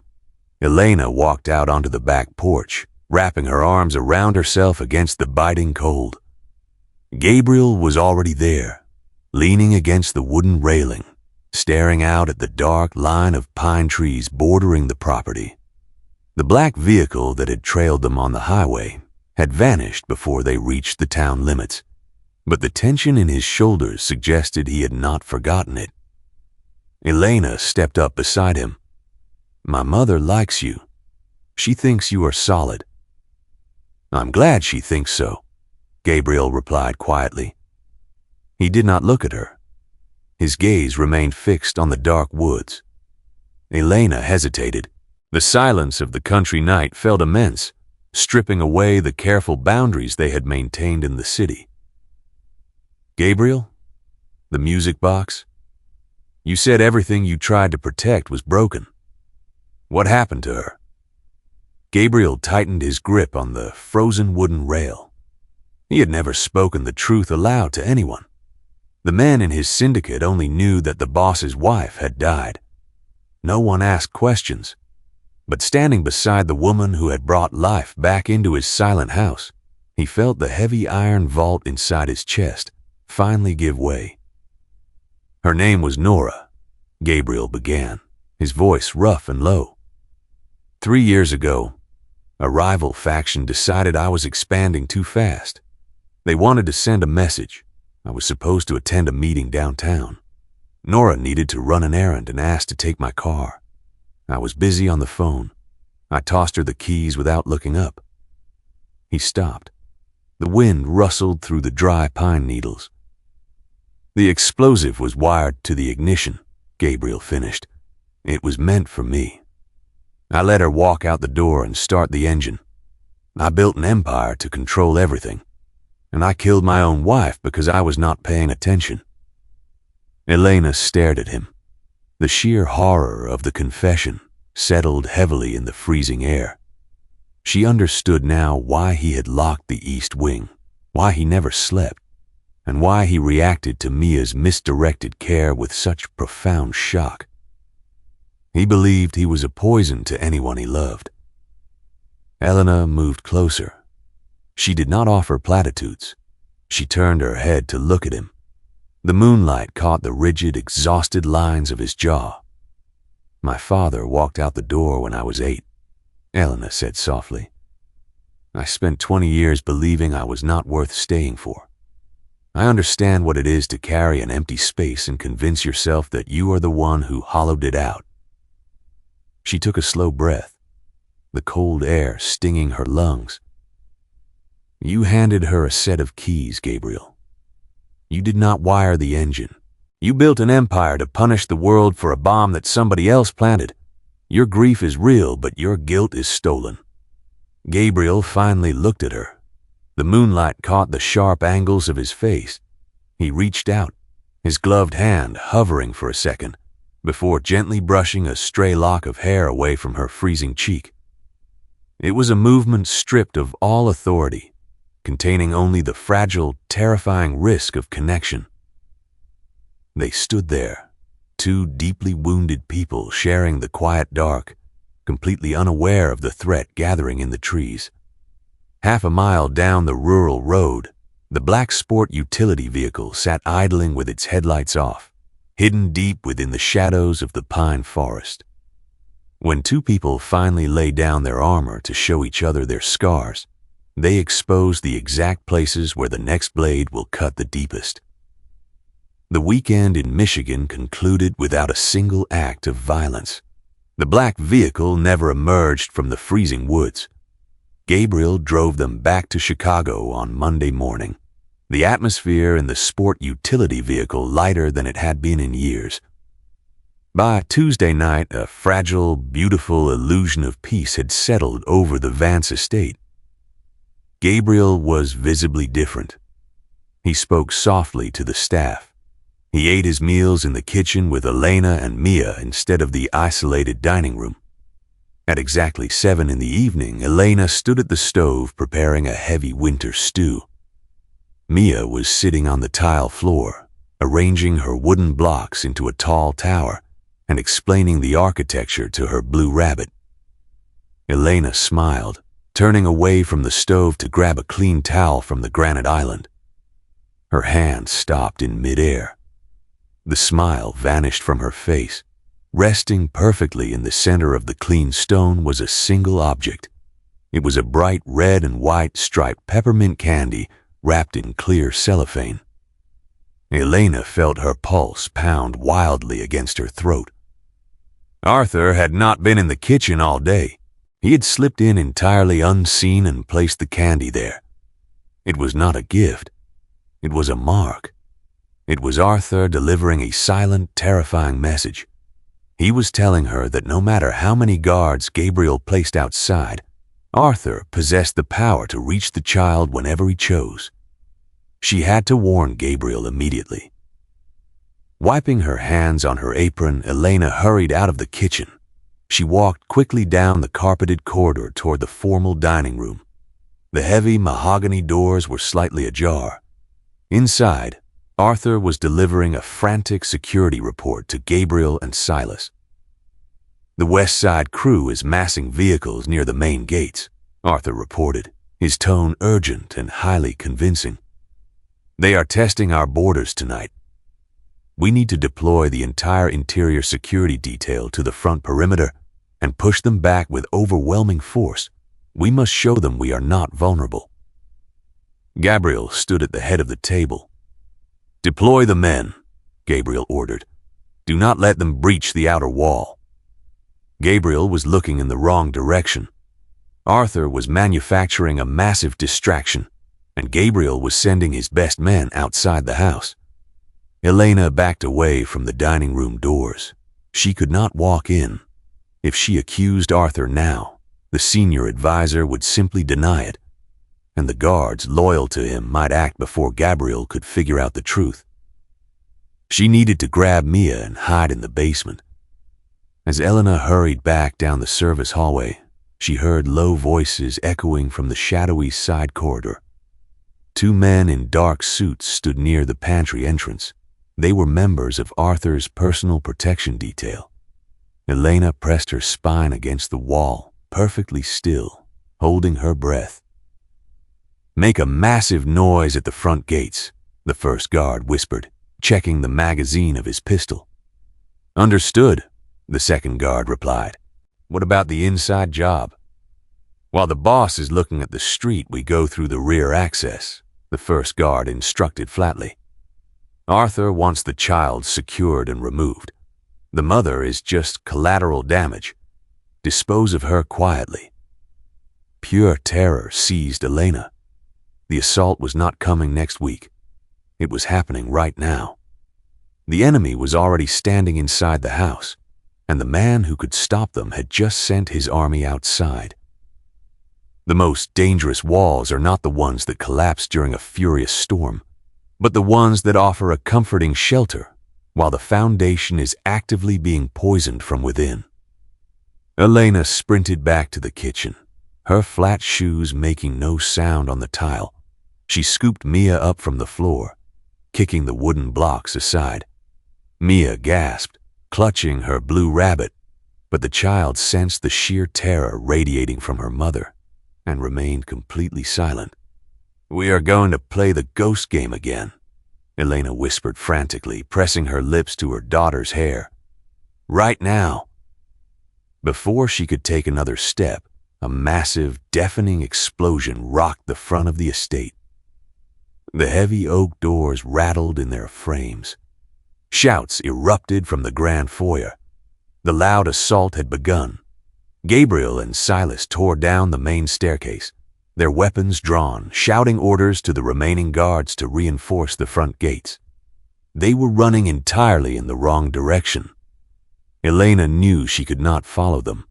Elena walked out onto the back porch, wrapping her arms around herself against the biting cold. Gabriel was already there, leaning against the wooden railing, staring out at the dark line of pine trees bordering the property. The black vehicle that had trailed them on the highway had vanished before they reached the town limits, but the tension in his shoulders suggested he had not forgotten it. Elena stepped up beside him. "My mother likes you. She thinks you are solid." "I'm glad she thinks so," Gabriel replied quietly. He did not look at her. His gaze remained fixed on the dark woods. Elena hesitated. The silence of the country night felt immense, stripping away the careful boundaries they had maintained in the city. "Gabriel? The music box? You said everything you tried to protect was broken. What happened to her?" Gabriel tightened his grip on the frozen wooden rail. He had never spoken the truth aloud to anyone. The men in his syndicate only knew that the boss's wife had died. No one asked questions, but standing beside the woman who had brought life back into his silent house, he felt the heavy iron vault inside his chest finally give way. "Her name was Nora," Gabriel began, his voice rough and low. 3 years ago, a rival faction decided I was expanding too fast. They wanted to send a message. I was supposed to attend a meeting downtown. Nora needed to run an errand and asked to take my car. I was busy on the phone. I tossed her the keys without looking up. He stopped. The wind rustled through the dry pine needles. "The explosive was wired to the ignition," Gabriel finished. "It was meant for me. I let her walk out the door and start the engine. I built an empire to control everything, and I killed my own wife because I was not paying attention." Elena stared at him. The sheer horror of the confession settled heavily in the freezing air. She understood now why he had locked the East Wing, why he never slept, and why he reacted to Mia's misdirected care with such profound shock. He believed he was a poison to anyone he loved. Elena moved closer. She did not offer platitudes. She turned her head to look at him. The moonlight caught the rigid, exhausted lines of his jaw. "My father walked out the door when I was 8, Elena said softly. "I spent 20 years believing I was not worth staying for. I understand what it is to carry an empty space and convince yourself that you are the one who hollowed it out." She took a slow breath, the cold air stinging her lungs. "You handed her a set of keys, Gabriel. You did not wire the engine. You built an empire to punish the world for a bomb that somebody else planted. Your grief is real, but your guilt is stolen." Gabriel finally looked at her. The moonlight caught the sharp angles of his face. He reached out, his gloved hand hovering for a second, before gently brushing a stray lock of hair away from her freezing cheek. It was a movement stripped of all authority, containing only the fragile, terrifying risk of connection. They stood there, two deeply wounded people sharing the quiet dark, completely unaware of the threat gathering in the trees. Half a mile down the rural road, the black sport utility vehicle sat idling with its headlights off, hidden deep within the shadows of the pine forest. When two people finally lay down their armor to show each other their scars, they exposed the exact places where the next blade will cut the deepest. The weekend in Michigan concluded without a single act of violence. The black vehicle never emerged from the freezing woods. Gabriel drove them back to Chicago on Monday morning, the atmosphere in the sport utility vehicle lighter than it had been in years. By Tuesday night, a fragile, beautiful illusion of peace had settled over the Vance estate. Gabriel was visibly different. He spoke softly to the staff. He ate his meals in the kitchen with Elena and Mia instead of the isolated dining room. At exactly 7 in the evening, Elena stood at the stove preparing a heavy winter stew. Mia was sitting on the tile floor, arranging her wooden blocks into a tall tower and explaining the architecture to her blue rabbit. Elena smiled, turning away from the stove to grab a clean towel from the granite island. Her hand stopped in midair. The smile vanished from her face. Resting perfectly in the center of the clean stone was a single object. It was a bright red and white striped peppermint candy wrapped in clear cellophane. Elena felt her pulse pound wildly against her throat. Arthur had not been in the kitchen all day. He had slipped in entirely unseen and placed the candy there. It was not a gift. It was a mark. It was Arthur delivering a silent, terrifying message. He was telling her that no matter how many guards Gabriel placed outside, Arthur possessed the power to reach the child whenever he chose. She had to warn Gabriel immediately. Wiping her hands on her apron, Elena hurried out of the kitchen. She walked quickly down the carpeted corridor toward the formal dining room. The heavy mahogany doors were slightly ajar. Inside, Arthur was delivering a frantic security report to Gabriel and Silas. "The West Side crew is massing vehicles near the main gates," Arthur reported, his tone urgent and highly convincing. "They are testing our borders tonight. We need to deploy the entire interior security detail to the front perimeter and push them back with overwhelming force. We must show them we are not vulnerable." Gabriel stood at the head of the table. "Deploy the men," Gabriel ordered. "Do not let them breach the outer wall." Gabriel was looking in the wrong direction. Arthur was manufacturing a massive distraction, and Gabriel was sending his best men outside the house. Elena backed away from the dining room doors. She could not walk in. If she accused Arthur now, the senior advisor would simply deny it, and the guards loyal to him might act before Gabriel could figure out the truth. She needed to grab Mia and hide in the basement. As Elena hurried back down the service hallway, she heard low voices echoing from the shadowy side corridor. Two men in dark suits stood near the pantry entrance. They were members of Arthur's personal protection detail. Elena pressed her spine against the wall, perfectly still, holding her breath. "Make a massive noise at the front gates," the first guard whispered, checking the magazine of his pistol. "Understood," the second guard replied. "What about the inside job?" "While the boss is looking at the street, we go through the rear access," the first guard instructed flatly. "Arthur wants the child secured and removed. The mother is just collateral damage. Dispose of her quietly." Pure terror seized Elena. The assault was not coming next week. It was happening right now. The enemy was already standing inside the house, and the man who could stop them had just sent his army outside. The most dangerous walls are not the ones that collapse during a furious storm, but the ones that offer a comforting shelter while the foundation is actively being poisoned from within. Elena sprinted back to the kitchen, her flat shoes making no sound on the tile. She scooped Mia up from the floor, kicking the wooden blocks aside. Mia gasped, clutching her blue rabbit, but the child sensed the sheer terror radiating from her mother and remained completely silent. "We are going to play the ghost game again," Elena whispered frantically, pressing her lips to her daughter's hair. "Right now." Before she could take another step, a massive, deafening explosion rocked the front of the estate. The heavy oak doors rattled in their frames. Shouts erupted from the grand foyer. The loud assault had begun. Gabriel and Silas tore down the main staircase, their weapons drawn, shouting orders to the remaining guards to reinforce the front gates. They were running entirely in the wrong direction. Elena knew she could not follow them.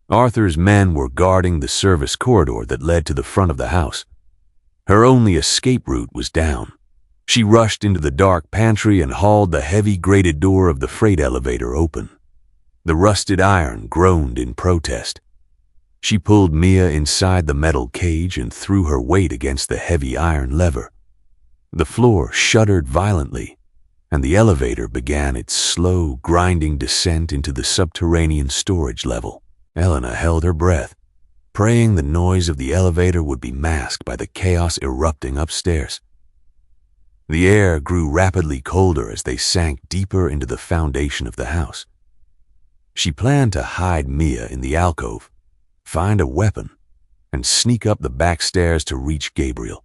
Arthur's men were guarding the service corridor that led to the front of the house. Her only escape route was down. She rushed into the dark pantry and hauled the heavy grated door of the freight elevator open. The rusted iron groaned in protest. She pulled Mia inside the metal cage and threw her weight against the heavy iron lever. The floor shuddered violently, and the elevator began its slow, grinding descent into the subterranean storage level. Elena held her breath, praying the noise of the elevator would be masked by the chaos erupting upstairs. The air grew rapidly colder as they sank deeper into the foundation of the house. She planned to hide Mia in the alcove, find a weapon, and sneak up the back stairs to reach Gabriel.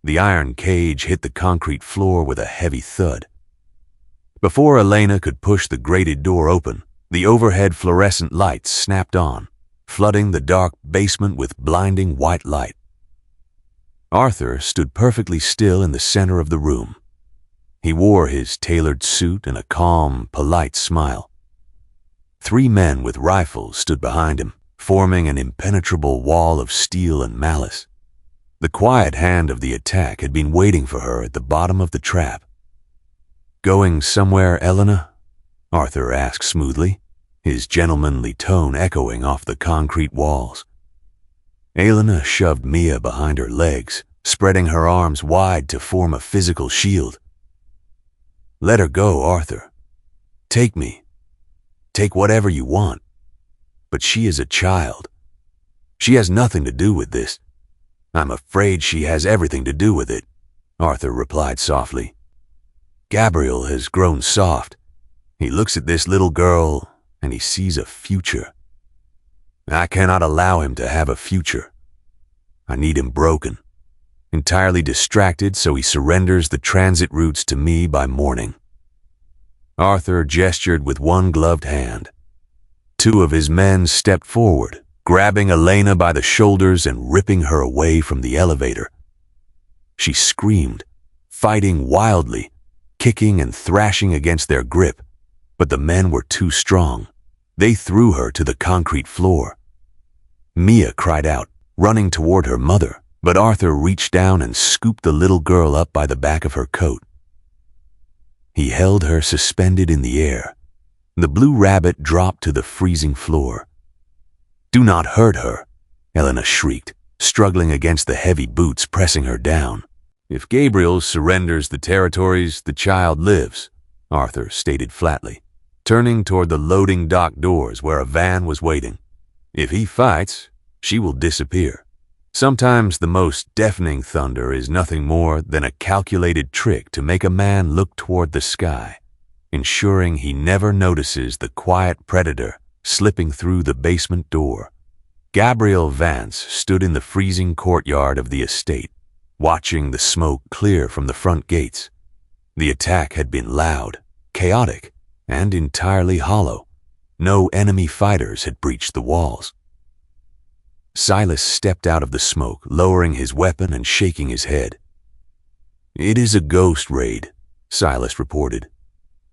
The iron cage hit the concrete floor with a heavy thud. Before Elena could push the grated door open, the overhead fluorescent lights snapped on, flooding the dark basement with blinding white light. Arthur stood perfectly still in the center of the room. He wore his tailored suit and a calm, polite smile. 3 men with rifles stood behind him, forming an impenetrable wall of steel and malice. The quiet hand of the attack had been waiting for her at the bottom of the trap. "Going somewhere, Elena?" Arthur asked smoothly, his gentlemanly tone echoing off the concrete walls. Elena shoved Mia behind her legs, spreading her arms wide to form a physical shield. "Let her go, Arthur. Take me. Take whatever you want. But she is a child. She has nothing to do with this." "I'm afraid she has everything to do with it," Arthur replied softly. Gabriel has grown soft. He looks at this little girl and he sees a future. I cannot allow him to have a future. I need him broken, entirely distracted, so he surrenders the transit routes to me by morning. Arthur gestured with one gloved hand. Two of his men stepped forward, grabbing Elena by the shoulders and ripping her away from the elevator. She screamed, fighting wildly, kicking and thrashing against their grip, but the men were too strong. They threw her to the concrete floor. Mia cried out, running toward her mother, but Arthur reached down and scooped the little girl up by the back of her coat. He held her suspended in the air. The blue rabbit dropped to the freezing floor. "Do not hurt her," Elena shrieked, struggling against the heavy boots pressing her down. "If Gabriel surrenders the territories, the child lives," Arthur stated flatly, turning toward the loading dock doors where a van was waiting. "If he fights, she will disappear." Sometimes the most deafening thunder is nothing more than a calculated trick to make a man look toward the sky, ensuring he never notices the quiet predator slipping through the basement door. Gabriel Vance stood in the freezing courtyard of the estate, watching the smoke clear from the front gates. The attack had been loud, chaotic, and entirely hollow. No enemy fighters had breached the walls. Silas stepped out of the smoke, lowering his weapon and shaking his head. "It is a ghost raid," Silas reported.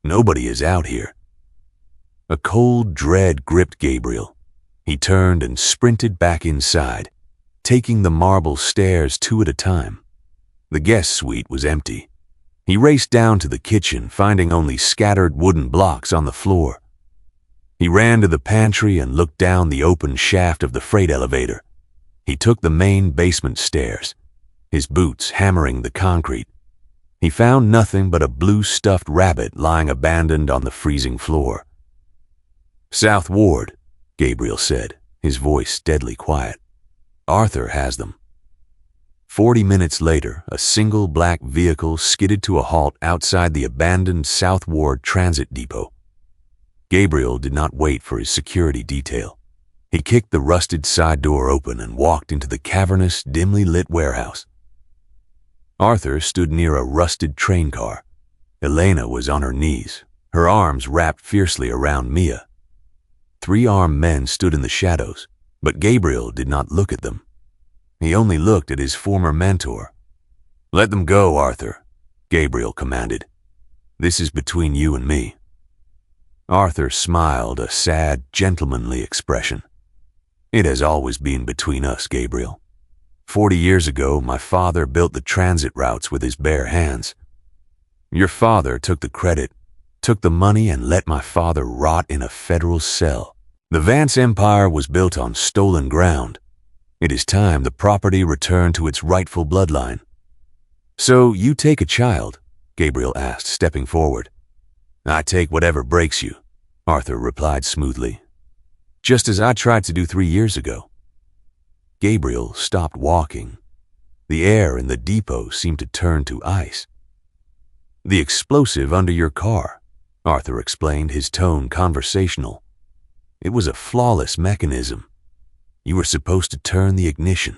"Nobody is out here." A cold dread gripped Gabriel. He turned and sprinted back inside, taking the marble stairs two at a time. The guest suite was empty. He raced down to the kitchen, finding only scattered wooden blocks on the floor. He ran to the pantry and looked down the open shaft of the freight elevator. He took the main basement stairs, his boots hammering the concrete. He found nothing but a blue stuffed rabbit lying abandoned on the freezing floor. "South Ward," Gabriel said, his voice deadly quiet. "Arthur has them." 40 minutes later, a single black vehicle skidded to a halt outside the abandoned South Ward transit depot. Gabriel did not wait for his security detail. He kicked the rusted side door open and walked into the cavernous, dimly lit warehouse. Arthur stood near a rusted train car. Elena was on her knees, her arms wrapped fiercely around Mia. 3 armed men stood in the shadows, but Gabriel did not look at them. He only looked at his former mentor. "Let them go, Arthur," Gabriel commanded. "This is between you and me." Arthur smiled, a sad, gentlemanly expression. "It has always been between us, Gabriel. 40 years ago, my father built the transit routes with his bare hands. Your father took the credit, took the money, and let my father rot in a federal cell. The Vance Empire was built on stolen ground. It is time the property returned to its rightful bloodline." "So you take a child?" Gabriel asked, stepping forward. "I take whatever breaks you," Arthur replied smoothly. "Just as I tried to do 3 years ago." Gabriel stopped walking. The air in the depot seemed to turn to ice. "The explosive under your car," Arthur explained, his tone conversational. "It was a flawless mechanism. You were supposed to turn the ignition.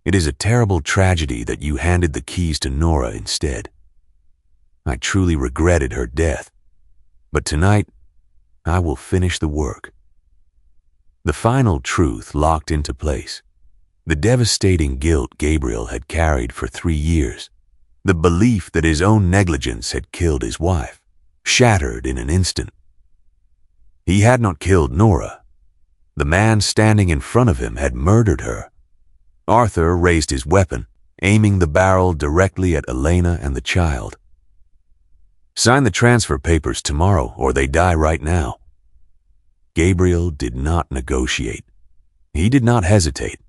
It is a terrible tragedy that you handed the keys to Nora instead. I truly regretted her death, but tonight I will finish the work." The final truth locked into place. The devastating guilt Gabriel had carried for 3 years, the belief that his own negligence had killed his wife, shattered in an instant. He had not killed Nora. The man standing in front of him had murdered her. Arthur raised his weapon, aiming the barrel directly at Elena and the child. "Sign the transfer papers tomorrow, or they die right now." Gabriel did not negotiate. He did not hesitate.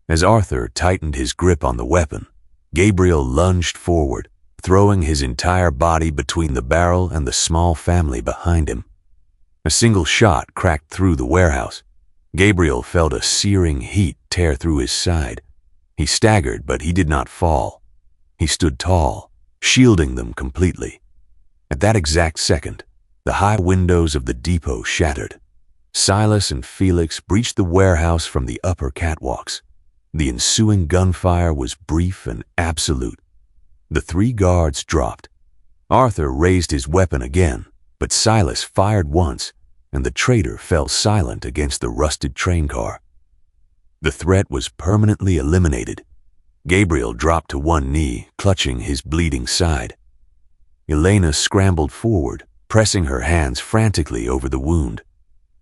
As Arthur tightened his grip on the weapon, Gabriel lunged forward, throwing his entire body between the barrel and the small family behind him. A single shot cracked through the warehouse. Gabriel felt a searing heat tear through his side. He staggered, but he did not fall. He stood tall, shielding them completely. At that exact second, the high windows of the depot shattered. Silas and Felix breached the warehouse from the upper catwalks. The ensuing gunfire was brief and absolute. The 3 guards dropped. Arthur raised his weapon again, but Silas fired once, and the traitor fell silent against the rusted train car. The threat was permanently eliminated. Gabriel dropped to one knee, clutching his bleeding side. Elena scrambled forward, pressing her hands frantically over the wound.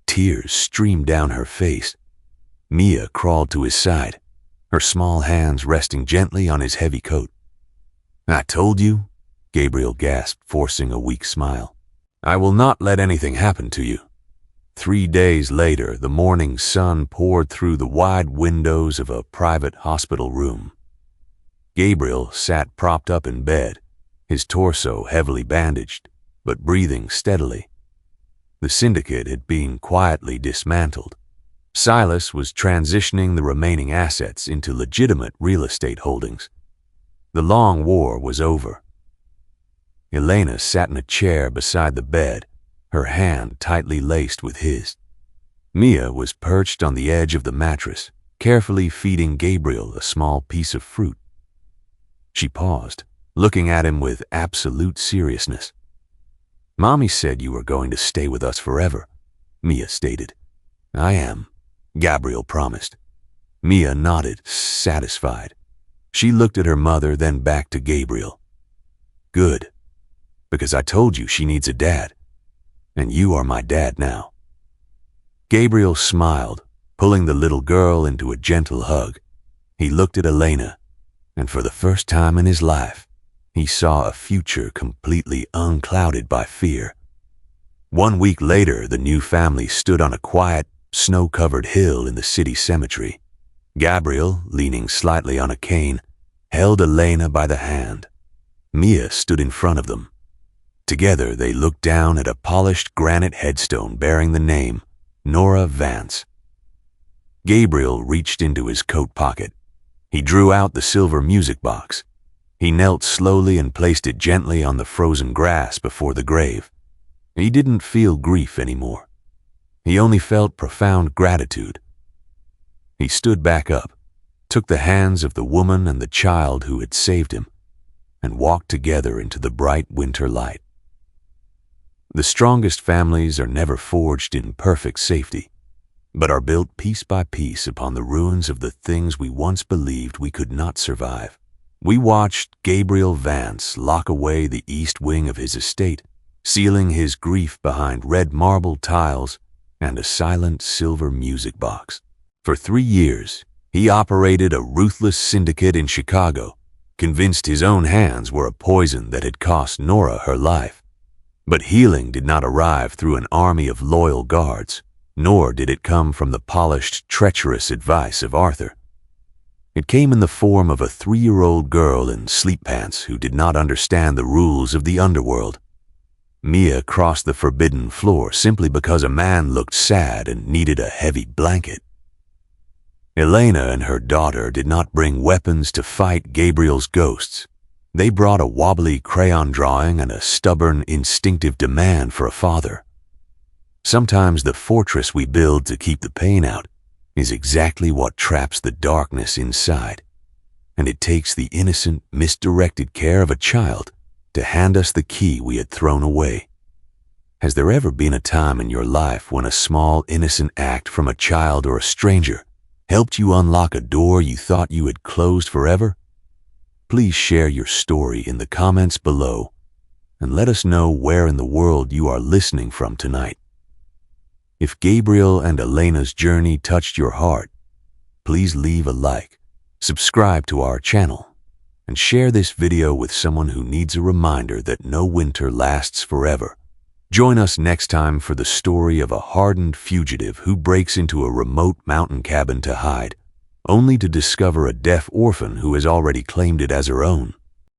Tears streamed down her face. Mia crawled to his side, her small hands resting gently on his heavy coat. "I told you," Gabriel gasped, forcing a weak smile. "I will not let anything happen to you." 3 days later, the morning sun poured through the wide windows of a private hospital room. Gabriel sat propped up in bed, his torso heavily bandaged, but breathing steadily. The syndicate had been quietly dismantled. Silas was transitioning the remaining assets into legitimate real estate holdings. The long war was over. Elena sat in a chair beside the bed, her hand tightly laced with his. Mia was perched on the edge of the mattress, carefully feeding Gabriel a small piece of fruit. She paused, looking at him with absolute seriousness. "Mommy said you were going to stay with us forever," Mia stated. "I am," Gabriel promised. Mia nodded, satisfied. She looked at her mother, then back to Gabriel. "Good, because I told you she needs a dad, and you are my dad now." Gabriel smiled, pulling the little girl into a gentle hug. He looked at Elena, and for the first time in his life, he saw a future completely unclouded by fear. 1 week later, the new family stood on a quiet, snow-covered hill in the city cemetery. Gabriel, leaning slightly on a cane, held Elena by the hand. Mia stood in front of them. Together, they looked down at a polished granite headstone bearing the name Nora Vance. Gabriel reached into his coat pocket. He drew out the silver music box. He knelt slowly and placed it gently on the frozen grass before the grave. He didn't feel grief anymore. He only felt profound gratitude. He stood back up, took the hands of the woman and the child who had saved him, and walked together into the bright winter light. The strongest families are never forged in perfect safety, but are built piece by piece upon the ruins of the things we once believed we could not survive. We watched Gabriel Vance lock away the east wing of his estate, sealing his grief behind red marble tiles and a silent silver music box. For 3 years, he operated a ruthless syndicate in Chicago, convinced his own hands were a poison that had cost Nora her life. But healing did not arrive through an army of loyal guards, nor did it come from the polished, treacherous advice of Arthur. It came in the form of a 3-year-old girl in sleep pants who did not understand the rules of the underworld. Mia crossed the forbidden floor simply because a man looked sad and needed a heavy blanket. Elena and her daughter did not bring weapons to fight Gabriel's ghosts. They brought a wobbly crayon drawing and a stubborn, instinctive demand for a father. Sometimes the fortress we build to keep the pain out is exactly what traps the darkness inside, and it takes the innocent, misdirected care of a child to hand us the key we had thrown away. Has there ever been a time in your life when a small, innocent act from a child or a stranger helped you unlock a door you thought you had closed forever? Please share your story in the comments below and let us know where in the world you are listening from tonight. If Gabriel and Elena's journey touched your heart, please leave a like, subscribe to our channel, and share this video with someone who needs a reminder that no winter lasts forever. Join us next time for the story of a hardened fugitive who breaks into a remote mountain cabin to hide, only to discover a deaf orphan who has already claimed it as her own.